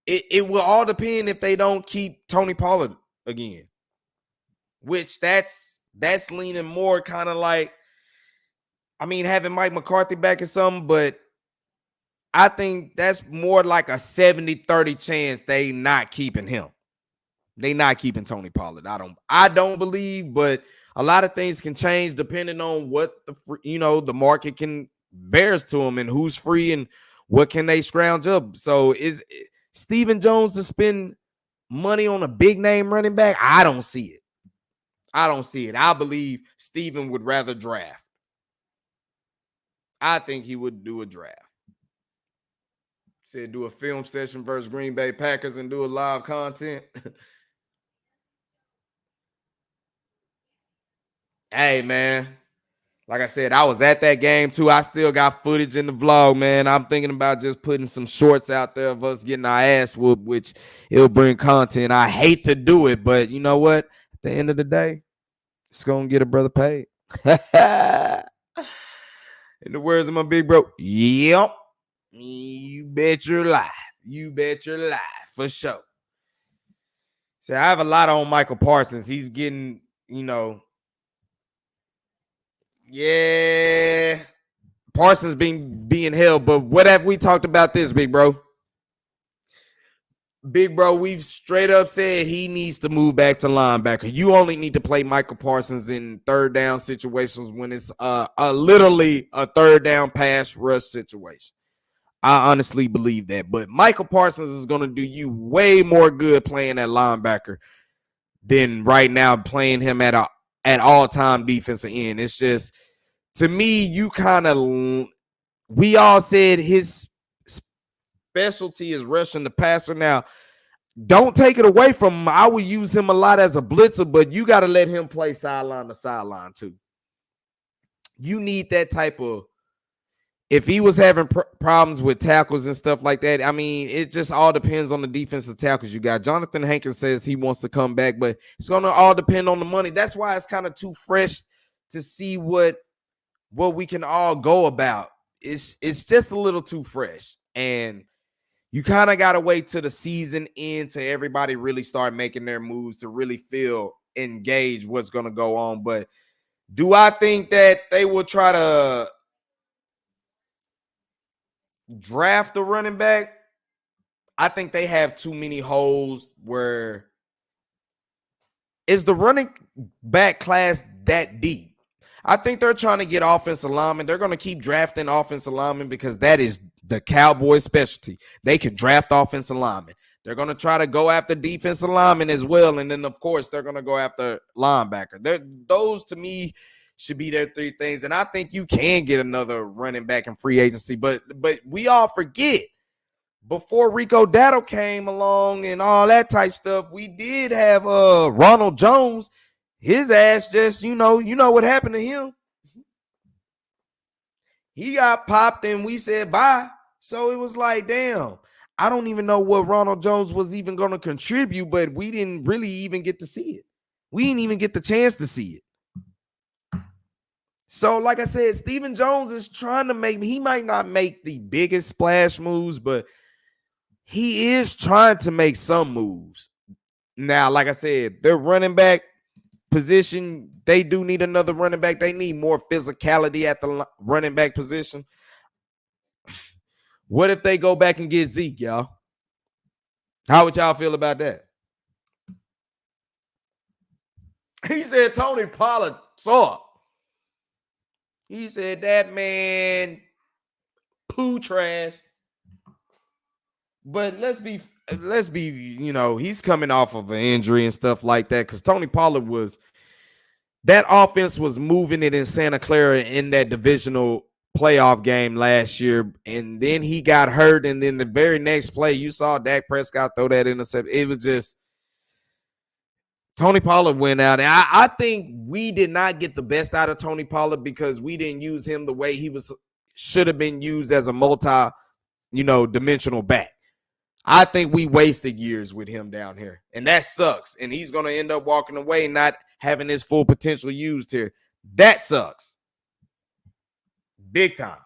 It will all depend if they don't keep Tony Pollard again, which that's leaning more kind of like, I mean, having Mike McCarthy back or something, but I think that's more like a 70-30 chance they not keeping him. They not keeping Tony Pollard. I don't believe, but a lot of things can change depending on what the market can bears to them and who's free and what can they scrounge up. So is Stephen Jones to spend money on a big name running back? I don't see it. I believe Stephen would rather draft. I think he would do a draft. Said do a film session versus Green Bay Packers and do a live content. Hey, man. Like I said, I was at that game too. I still got footage in the vlog, man. I'm thinking about just putting some shorts out there of us getting our ass whooped, which it'll bring content. I hate to do it, but you know what? At the end of the day, it's gonna get a brother paid. In the words of my big bro, yep. You bet your life. You bet your life for sure. See, I have a lot on Michael Parsons. He's getting, yeah, Parsons being held. But what have we talked about this, big bro? Big bro, we've straight up said he needs to move back to linebacker. You only need to play Michael Parsons in third down situations when it's literally a third down pass rush situation. I honestly believe that. But Michael Parsons is going to do you way more good playing at linebacker than right now playing him at all-time defensive end. It's just, to me, we all said his specialty is rushing the passer. Now, don't take it away from him. I would use him a lot as a blitzer, but you got to let him play sideline to sideline too. You need that type of, if he was having problems with tackles and stuff like that, I mean, it just all depends on the defensive tackles you got. Jonathan Hankins says he wants to come back, but it's going to all depend on the money. That's why it's kind of too fresh to see what we can all go about. It's just a little too fresh. And you kind of got to wait till the season end to everybody really start making their moves to really feel engaged what's going to go on. But do I think that they will try to draft a running back? I think they have too many holes. Where is the running back class that deep? I think they're trying to get offensive linemen. They're going to keep drafting offensive linemen because that is the Cowboys' specialty. They can draft offensive linemen. They're going to try to go after defensive linemen as well. And then, of course, they're going to go after linebacker. Those, to me, should be their three things. And I think you can get another running back in free agency. But we all forget, before Rico Dowdle came along and all that type stuff, we did have Ronald Jones. His ass just, you know what happened to him. He got popped and we said bye. So it was like, damn, I don't even know what Ronald Jones was even going to contribute, but we didn't really even get to see it. We didn't even get the chance to see it. So, like I said, Stephen Jones is trying to he might not make the biggest splash moves, but he is trying to make some moves. Now, like I said, their running back position, they do need another running back. They need more physicality at the running back position. What if they go back and get Zeke, y'all? How would y'all feel about that? He said Tony Pollard saw. He said that man poo trash. But let's be, he's coming off of an injury and stuff like that, because Tony Pollard that offense was moving it in Santa Clara in that divisional playoff game last year, and then he got hurt, and then the very next play, you saw Dak Prescott throw that interception. It was just, Tony Pollard went out, and I think we did not get the best out of Tony Pollard because we didn't use him the way he should have been used as a dimensional back. I think we wasted years with him down here, and that sucks. And he's going to end up walking away, not having his full potential used here. That sucks. Big time.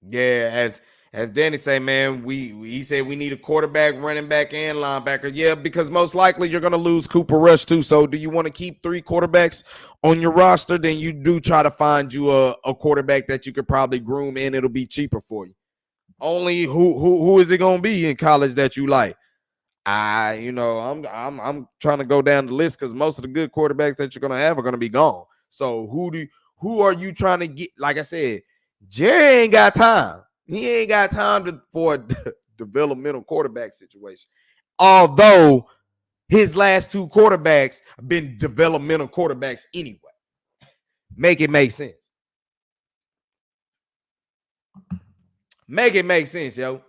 Yeah, as Danny say, man, he said we need a quarterback, running back, and linebacker. Yeah, because most likely you're going to lose Cooper Rush too. So do you want to keep 3 quarterbacks on your roster? Then you do try to find you a quarterback that you could probably groom, and it'll be cheaper for you. Only who is it going to be in college that you like? I'm trying to go down the list because most of the good quarterbacks that you're going to have are going to be gone. So who are you trying to get? Like I said, Jerry ain't got time. He ain't got time for a developmental quarterback situation. Although his last 2 quarterbacks have been developmental quarterbacks anyway. Make it make sense. Make it make sense, yo.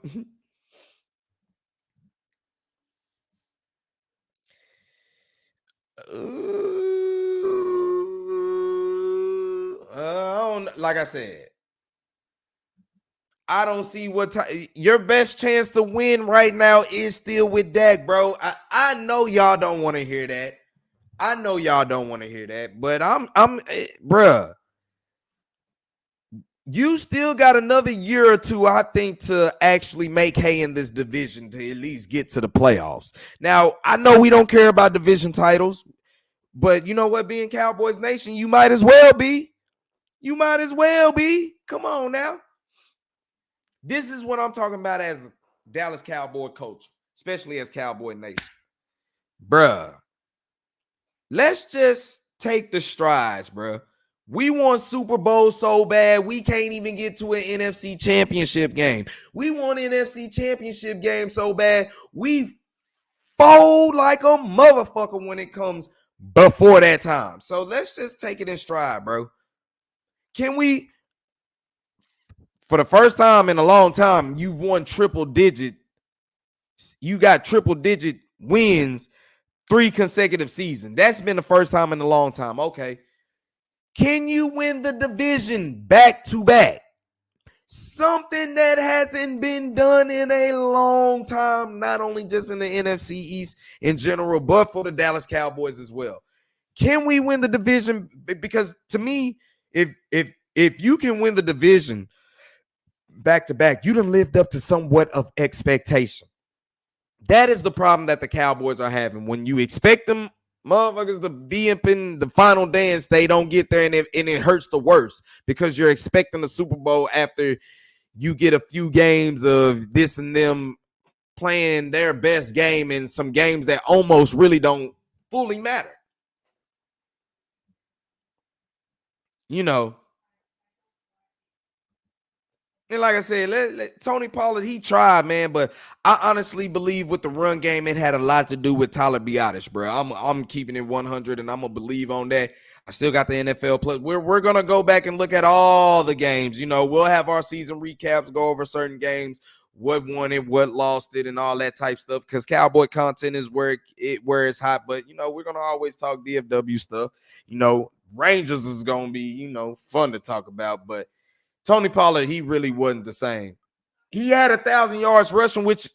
Like I said, I don't see your best chance to win right now is still with Dak, bro. I know y'all don't want to hear that. I know y'all don't want to hear that, but bruh, you still got another year or two, I think, to actually make hay in this division to at least get to the playoffs. Now, I know we don't care about division titles, but you know what? Being Cowboys Nation, you might as well be. You might as well be. Come on now. This is what I'm talking about as Dallas Cowboy coach, especially as Cowboy Nation. Bruh, let's just take the strides, bruh. We want Super Bowl so bad, we can't even get to an NFC championship game. We want NFC championship game so bad, we fold like a motherfucker when it comes before that time. So let's just take it in stride, bro. Can we, for the first time in a long time, you've won triple digit. You got triple digit wins 3 consecutive seasons. That's been the first time in a long time. Okay. Can you win the division back to back? Something that hasn't been done in a long time, not only just in the NFC East in general, but for the Dallas Cowboys as well. Can we win the division? Because to me, if you can win the division back to back, you done lived up to somewhat of expectation. That is the problem that the Cowboys are having. When you expect them motherfuckers to be up in the final dance, they don't get there, and it hurts the worst because you're expecting the Super Bowl after you get a few games of this and them playing their best game in some games that almost really don't fully matter. You know, and like I said, Tony Pollard, he tried, man, but I honestly believe with the run game, it had a lot to do with Tyler Biadasz, bro. I'm keeping it 100, and I'm gonna believe on that. I still got the NFL plus. We're gonna go back and look at all the games. You know, we'll have our season recaps, go over certain games, what won it, what lost it, and all that type stuff. Because Cowboy content is where it's hot. But you know, we're gonna always talk DFW stuff. You know, Rangers is gonna be fun to talk about, but Tony Pollard, he really wasn't the same. He had 1,000 yards rushing, which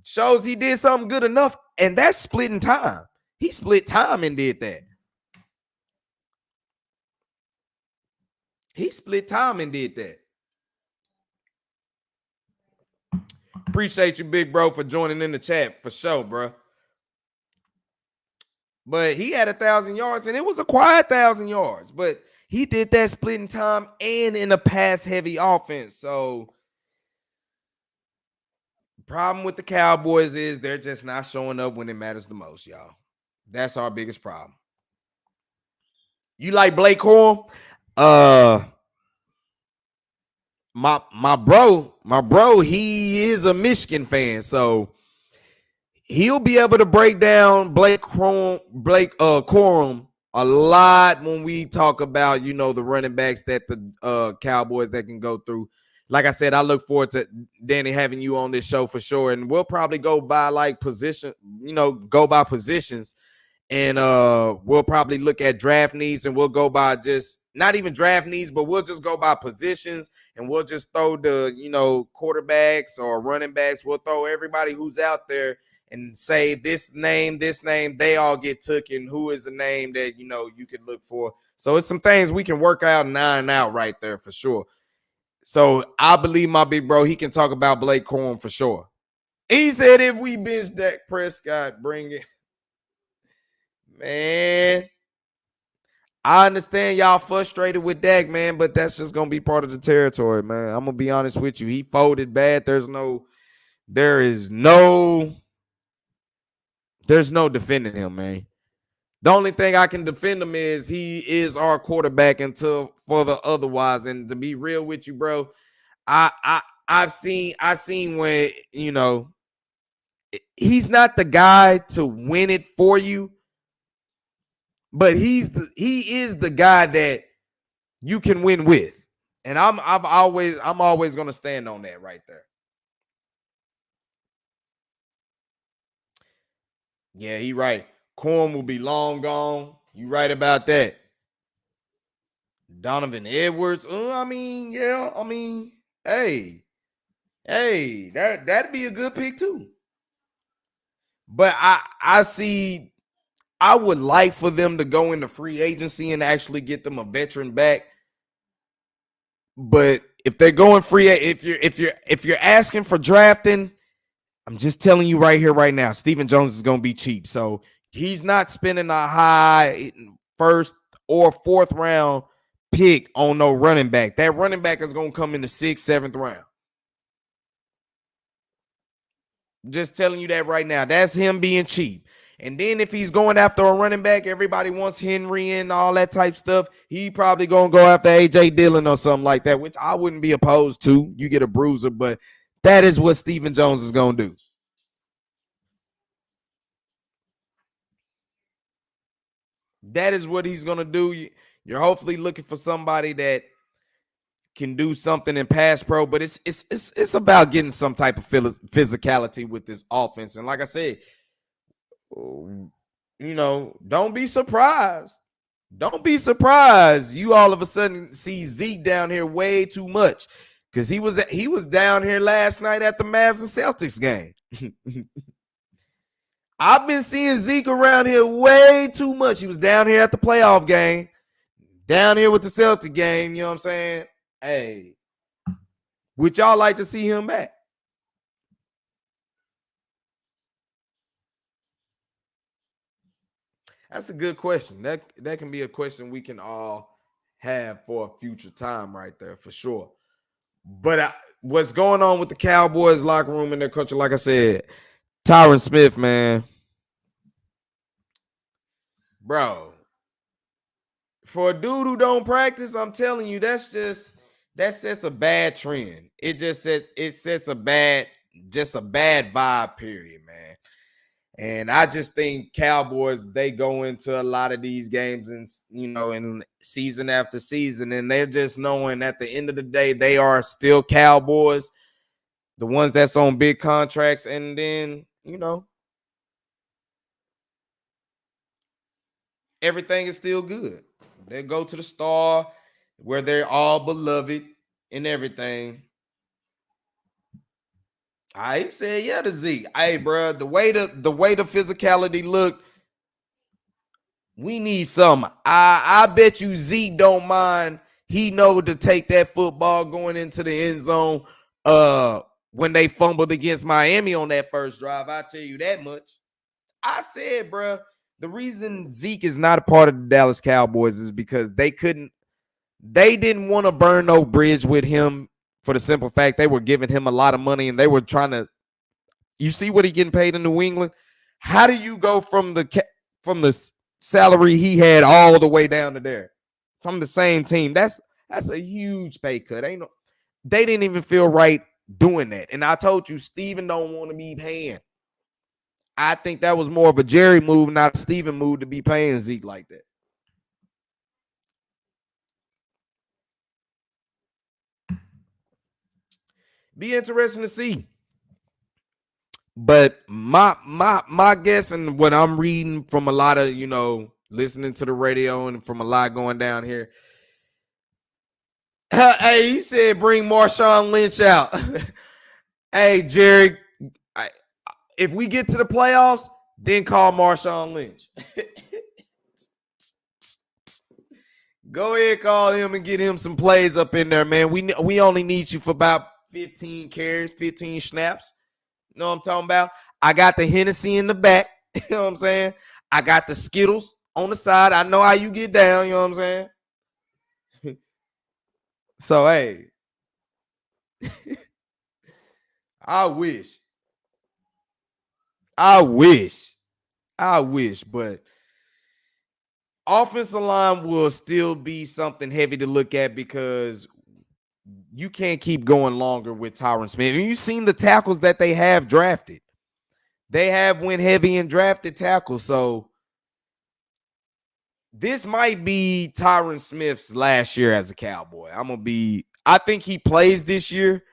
shows he did something good enough, and that's splitting time. He split time and did that. He split time and did that. Appreciate you, big bro, for joining in the chat for sure, bro. But he had 1,000 yards, and it was a quiet 1,000 yards. But he did that splitting time and in a pass-heavy offense. So problem with the Cowboys is they're just not showing up when it matters the most, y'all. That's our biggest problem. You like Blake Corum? My bro, he is a Michigan fan, so he'll be able to break down Blake Corum a lot when we talk about the running backs that the Cowboys that can go through. Like I said, I look forward to Danny having you on this show for sure, and we'll probably go by like position, go by positions. And we'll probably look at draft needs, and we'll go by just not even draft needs, but we'll just go by positions, and we'll just throw the quarterbacks or running backs. We'll throw everybody who's out there and say this name, they all get taken. Who is a name that you could look for? So it's some things we can work out and iron out right there for sure. So I believe my big bro, he can talk about Blake Corum for sure. He said if we bench Dak Prescott, bring it. Man, I understand y'all frustrated with Dak, man, but that's just gonna be part of the territory, man. I'm gonna be honest with you. He folded bad. There's no defending him, man. The only thing I can defend him is he is our quarterback until further otherwise. And to be real with you, bro, I've seen when he's not the guy to win it for you. But he is the guy that you can win with. And I'm always gonna stand on that right there. Yeah, he right. Corn will be long gone. You right about that. Donovan Edwards. I mean, yeah. I mean, hey, that'd be a good pick too. But I would like for them to go into free agency and actually get them a veteran back. But if they're going free, if you're asking for drafting, I'm just telling you right here, right now, Stephen Jones is going to be cheap. So he's not spending a high first or fourth round pick on no running back. That running back is going to come in the 6th, 7th round. Just telling you that right now. That's him being cheap. And then if he's going after a running back, everybody wants Henry and all that type stuff. He probably going to go after A.J. Dillon or something like that, which I wouldn't be opposed to. You get a bruiser, but that is what Stephen Jones is going to do. That is what he's going to do. You're hopefully looking for somebody that can do something in pass pro, but it's about getting some type of physicality with this offense. And like I said, don't be surprised. Don't be surprised. You all of a sudden see Zeke down here way too much because he was down here last night at the Mavs and Celtics game. I've been seeing Zeke around here way too much. He was down here at the playoff game, down here with the Celtic game. You know what I'm saying? Hey, would y'all like to see him back? That's a good question. That can be a question we can all have for a future time right there for sure. But what's going on with the Cowboys locker room and their culture, like I said, Tyron Smith, man. Bro, for a dude who don't practice, I'm telling you, that sets a bad trend. It sets a bad vibe, period, man. And I just think Cowboys, they go into a lot of these games and, in season after season, and they're just knowing at the end of the day, they are still Cowboys, the ones that's on big contracts. And then, everything is still good. They go to the Star where they're all beloved and everything. I said, yeah, to Zeke. Hey, bro, the way the physicality looked, we need some. I bet you Zeke don't mind. He know to take that football going into the end zone. When they fumbled against Miami on that first drive, I tell you that much. I said, bro, the reason Zeke is not a part of the Dallas Cowboys is because they didn't want to burn no bridge with him. For the simple fact they were giving him a lot of money and they were trying to. You see what he getting paid in New England? How do you go from the salary he had all the way down to there from the same team? That's a huge pay cut. They didn't even feel right doing that. And I told you, Steven don't want to be paying. I think that was more of a Jerry move, not a Steven move, to be paying Zeke like that. Be interesting to see. But my guess and what I'm reading from a lot of, listening to the radio and from a lot going down here. Hey, he said bring Marshawn Lynch out. Hey, Jerry, if we get to the playoffs, then call Marshawn Lynch. Go ahead, call him and get him some plays up in there, man. We only need you for about 15 carries, 15 snaps. You know what I'm talking about? I got the Hennessy in the back. You know what I'm saying? I got the Skittles on the side. I know how you get down. You know what I'm saying? So, hey. I wish. But offensive line will still be something heavy to look at because you can't keep going longer with Tyron Smith. And you've seen the tackles that they have drafted. They have went heavy and drafted tackles. So this might be Tyron Smith's last year as a Cowboy. I think he plays this year,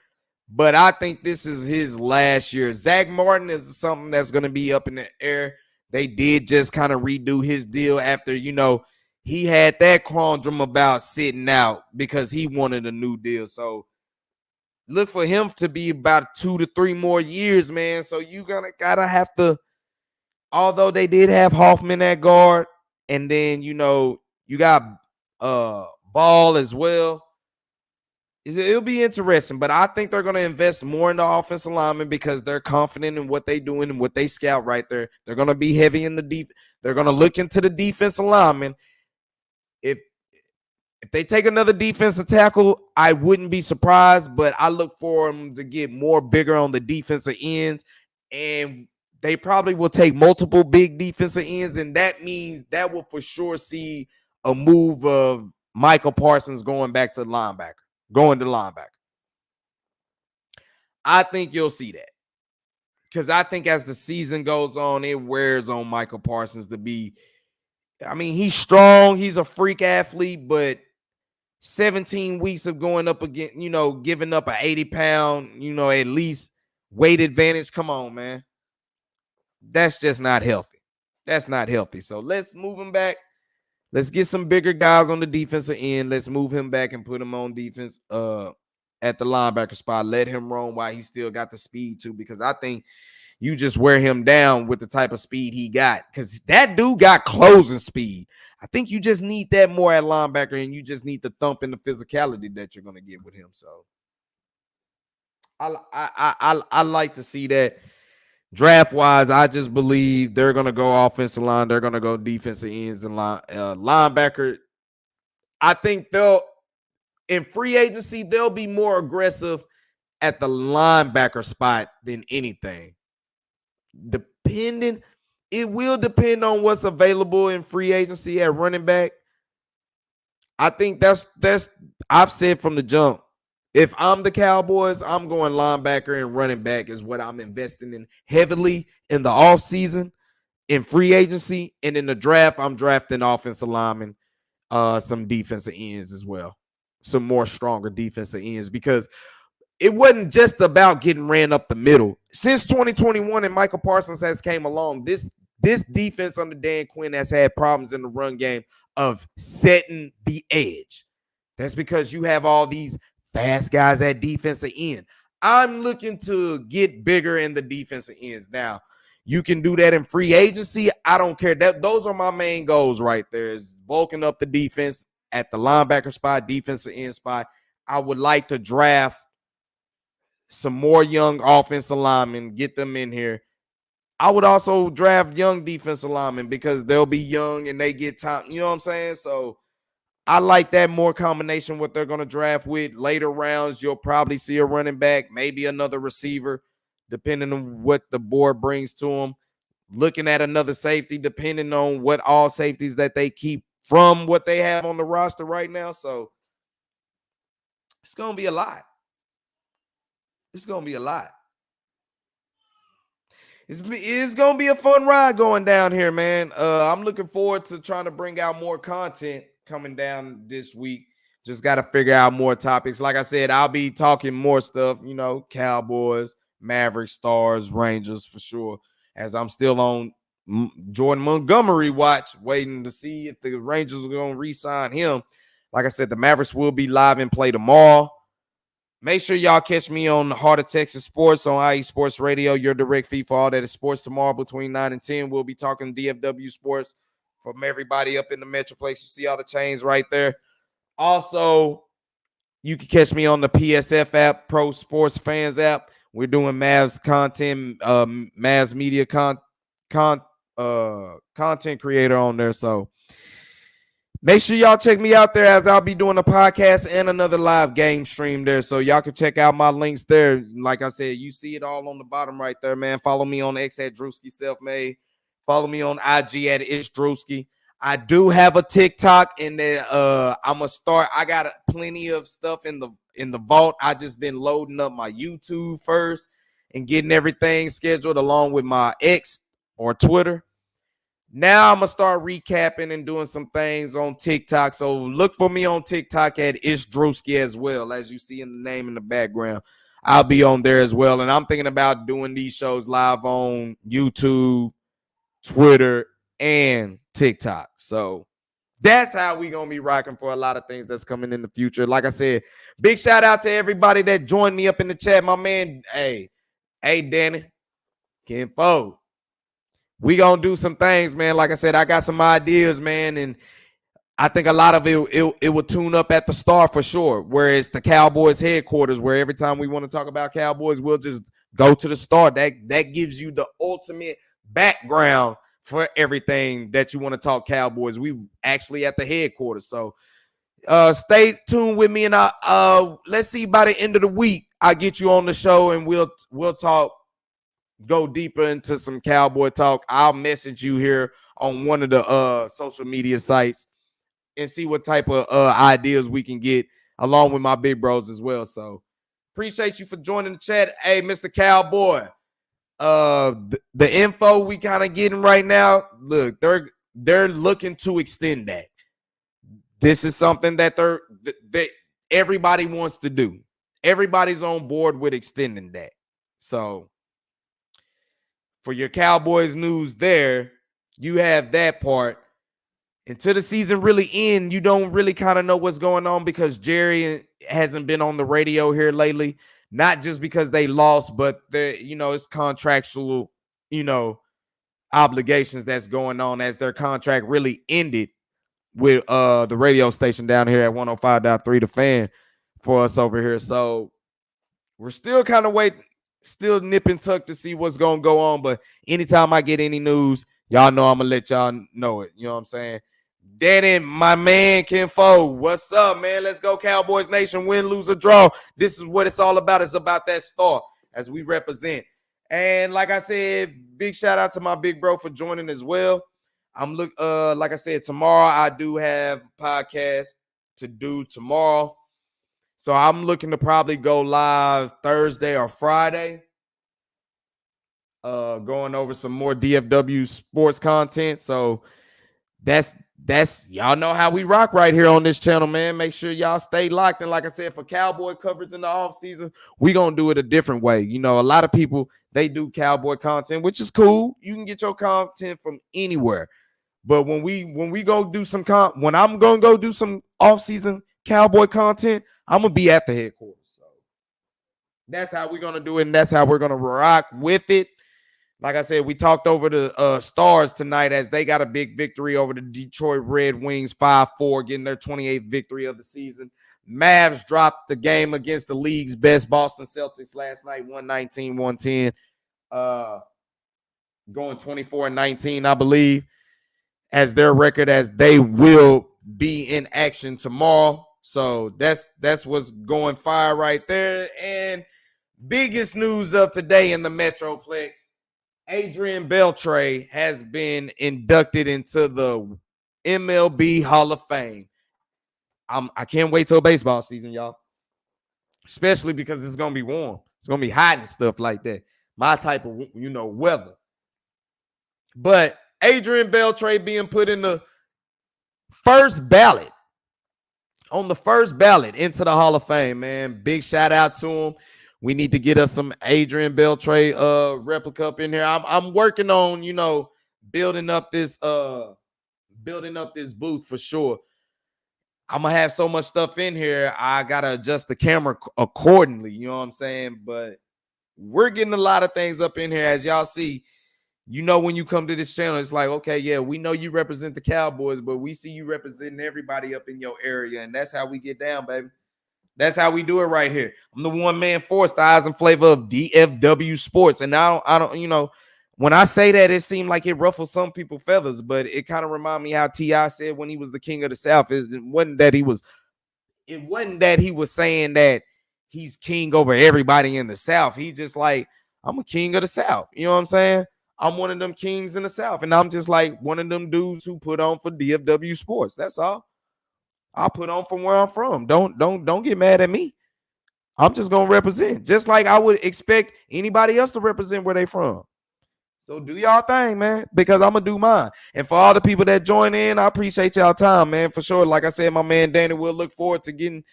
but I think this is his last year. Zach Martin is something that's going to be up in the air. They did just kind of redo his deal after, he had that conundrum about sitting out because he wanted a new deal. So look for him to be about 2 to 3 more years, man. So you gotta have to, although they did have Hoffman at guard, and then you got Ball as well. It'll be interesting, but I think they're going to invest more in the offensive lineman because they're confident in what they doing and what they scout right there. They're going to be heavy in the deep. They're going to look into the defensive lineman. If they take another defensive tackle, I wouldn't be surprised, but I look for them to get more bigger on the defensive ends, and they probably will take multiple big defensive ends, and that means that will for sure see a move of Michael Parsons going to linebacker. I think you'll see that because I think as the season goes on, it wears on Michael Parsons to be. I mean, he's strong. He's a freak athlete, but 17 weeks of going up again, giving up an 80-pound, at least weight advantage. Come on, man. That's just not healthy. That's not healthy. So let's move him back. Let's get some bigger guys on the defensive end. Let's move him back and put him on defense at the linebacker spot. Let him roam while he still got the speed too, because I think you just wear him down with the type of speed he got, because that dude got closing speed. I think you just need that more at linebacker, and you just need the thump and the physicality that you're going to get with him. So I like to see that. Draft-wise, I just believe they're going to go offensive line. They're going to go defensive ends and linebacker. I think in free agency, they'll be more aggressive at the linebacker spot than anything. It will depend on what's available in free agency at running back. I think that's I've said from the jump. If I'm the Cowboys, I'm going linebacker and running back is what I'm investing in heavily in the offseason, in free agency, and in the draft, I'm drafting offensive linemen, some defensive ends as well, some more stronger defensive ends, because it wasn't just about getting ran up the middle. Since 2021 and Michael Parsons has came along, this defense under Dan Quinn has had problems in the run game of setting the edge. That's because you have all these fast guys at defensive end. I'm looking to get bigger in the defensive ends. Now, you can do that in free agency. I don't care. Those are my main goals right there, is bulking up the defense at the linebacker spot, defensive end spot. I would like to draft some more young offensive linemen, get them in here. I would also draft young defensive linemen because they'll be young and they get time. You know what I'm saying? So I like that more combination what they're going to draft with. Later rounds, you'll probably see a running back, maybe another receiver, depending on what the board brings to them. Looking at another safety, depending on what all safeties that they keep from what they have on the roster right now. So it's going to be a lot. It's going to be a lot. It's going to be a fun ride going down here, man. I'm looking forward to trying to bring out more content coming down this week. Just got to figure out more topics. Like I said, I'll be talking more stuff, Cowboys, Mavericks, Stars, Rangers for sure, as I'm still on Jordan Montgomery watch, waiting to see if the Rangers are going to re-sign him. Like I said, the Mavericks will be live and play tomorrow. Make sure y'all catch me on the Heart of Texas Sports on IE Sports Radio, your direct feed for all that is sports tomorrow between 9 and 10. We'll be talking DFW sports from everybody up in the Metroplex. You see all the chains right there. Also, you can catch me on the PSF app, Pro Sports Fans app. We're doing Mavs content, Mavs media content creator on there. So make sure y'all check me out there, as I'll be doing a podcast and another live game stream there. So y'all can check out my links there. Like I said, you see it all on the bottom right there, man. Follow me on X at Drewski Selfmade. Follow me on IG at It's Drewski. I do have a TikTok, and then I'm gonna start. I got plenty of stuff in the vault. I just been loading up my YouTube first and getting everything scheduled along with my X or Twitter. Now I'm going to start recapping and doing some things on TikTok. So look for me on TikTok at It's Drewski as well, as you see in the name in the background. I'll be on there as well. And I'm thinking about doing these shows live on YouTube, Twitter, and TikTok. So That's how we gonna be rocking for a lot of things that's coming in the future. Like I said, big shout out to everybody that joined me up in the chat. My man, hey, Danny, Ken Foe. We gonna do some things, man. Like I said, I got some ideas, man, and I think a lot of it will tune up at the start for sure. Where it's the Cowboys headquarters, where every time we want to talk about Cowboys, we'll just go to the start. That gives you the ultimate background for everything that you want to talk Cowboys. We actually at the headquarters. So stay tuned with me, and let's see by the end of the week, I'll get you on the show and we'll talk, go deeper into some Cowboy talk. I'll message you here on one of the social media sites and see what type of ideas we can get along with my big bros as well. So appreciate you for joining the chat. Hey, Mr. Cowboy, the info we kind of getting right now, look, they're looking to extend that. This is something that everybody wants to do. Everybody's on board with extending that. So for your Cowboys news there, you have that part. Until the season really ends, you don't really kind of know what's going on because Jerry hasn't been on the radio here lately. Not just because they lost, but it's contractual, obligations that's going on as their contract really ended with the radio station down here at 105.3 The Fan for us over here. So we're still kind of waiting, still nip and tuck to see what's going to go on. But anytime I get any news, y'all know I'm going to let y'all know it. You know what I'm saying? Danny, my man, Ken Foe, what's up, man? Let's go, Cowboys Nation. Win, lose, or draw. This is what it's all about. It's about that start as we represent. And like I said, big shout out to my big bro for joining as well. Like I said, tomorrow I do have a podcast to do tomorrow. So I'm looking to probably go live Thursday or Friday. Going over some more DFW sports content. So that's y'all know how we rock right here on this channel, man. Make sure y'all stay locked. And like I said, for Cowboy coverage in the off season, we gonna do it a different way. A lot of people, they do Cowboy content, which is cool. You can get your content from anywhere. But when we go do some when I'm gonna go do some off season Cowboy content, I'm gonna be at the headquarters. So that's how we're gonna do it, and that's how we're gonna rock with it. Like I said, we talked over the Stars tonight as they got a big victory over the Detroit Red Wings, 5-4, getting their 28th victory of the season. Mavs dropped the game against the league's best Boston Celtics last night, 119-110, going 24-19, I believe, as their record, as they will be in action tomorrow. So that's what's going fire right there. And biggest news of today in the Metroplex, Adrian Beltre has been inducted into the MLB Hall of Fame. I can't wait till baseball season, y'all. Especially because it's going to be warm. It's going to be hot and stuff like that. My type of, weather. But Adrian Beltre being put in the first ballot, on the first ballot into the Hall of Fame, man. Big shout out to him. We need to get us some Adrian Beltre replica up in here. I'm working on, building up this booth for sure. I'm gonna have so much stuff in here. I gotta adjust the camera accordingly. You know what I'm saying? But we're getting a lot of things up in here, as y'all see. When you come to this channel, it's like, okay, yeah, we know you represent the Cowboys, but we see you representing everybody up in your area, and that's how we get down, baby. That's how we do it right here. I'm the one-man force, the eyes and flavor of DFW sports. And I don't, when I say that, it seemed like it ruffles some people's feathers, but it kind of reminds me how T.I. said when he was the king of the South. It wasn't that he was saying that he's king over everybody in the South. He just like, I'm a king of the South. You know what I'm saying? I'm one of them kings in the South. And I'm just like one of them dudes who put on for DFW sports. That's all. I put on from where I'm from. Don't get mad at me. I'm just gonna represent, just like I would expect anybody else to represent where they from. So do y'all thing, man, because I'm gonna do mine. And for all the people that join in, I appreciate y'all time, man, for sure. Like I said, my man Danny will look forward to getting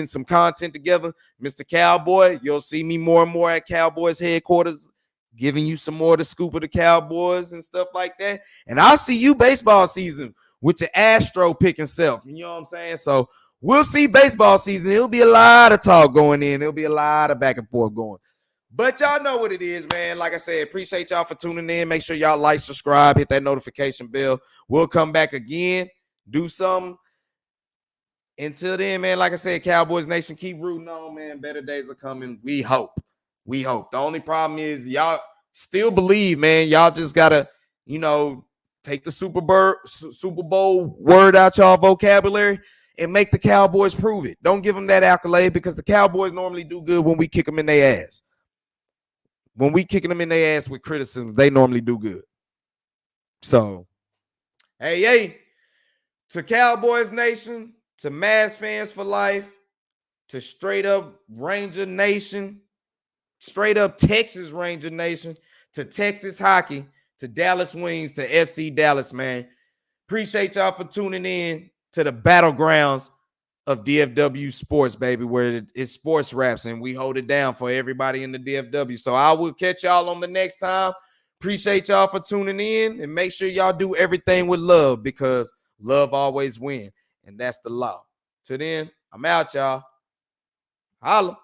some content together. Mr. Cowboy, you'll see me more and more at Cowboys headquarters, giving you some more of the scoop of the Cowboys and stuff like that. And I'll see you baseball season. with your Astro picking self. You know what I'm saying? So we'll see baseball season. It'll be a lot of talk going in. There'll be a lot of back and forth going. But y'all know what it is, man. Like I said, appreciate y'all for tuning in. Make sure y'all like, subscribe, hit that notification bell. We'll come back again, do something. Until then, man, like I said, Cowboys Nation, keep rooting on, man. Better days are coming. We hope. We hope. The only problem is y'all still believe, man. Y'all just got to, take the Super Bowl word out y'all vocabulary and make the Cowboys prove it. Don't give them that accolade because the Cowboys normally do good when we kick them in their ass. When we kicking them in their ass with criticism, they normally do good. So, hey, to Cowboys Nation, to Mavs fans for life, to straight up Ranger Nation, straight up Texas Ranger Nation, to Texas hockey, to Dallas Wings, to FC Dallas, man. Appreciate y'all for tuning in to the battlegrounds of DFW sports, baby, where it's sports raps and we hold it down for everybody in the DFW. So I will catch y'all on the next time. Appreciate y'all for tuning in and make sure y'all do everything with love because love always wins. And that's the law. Till then, I'm out, y'all. Holla.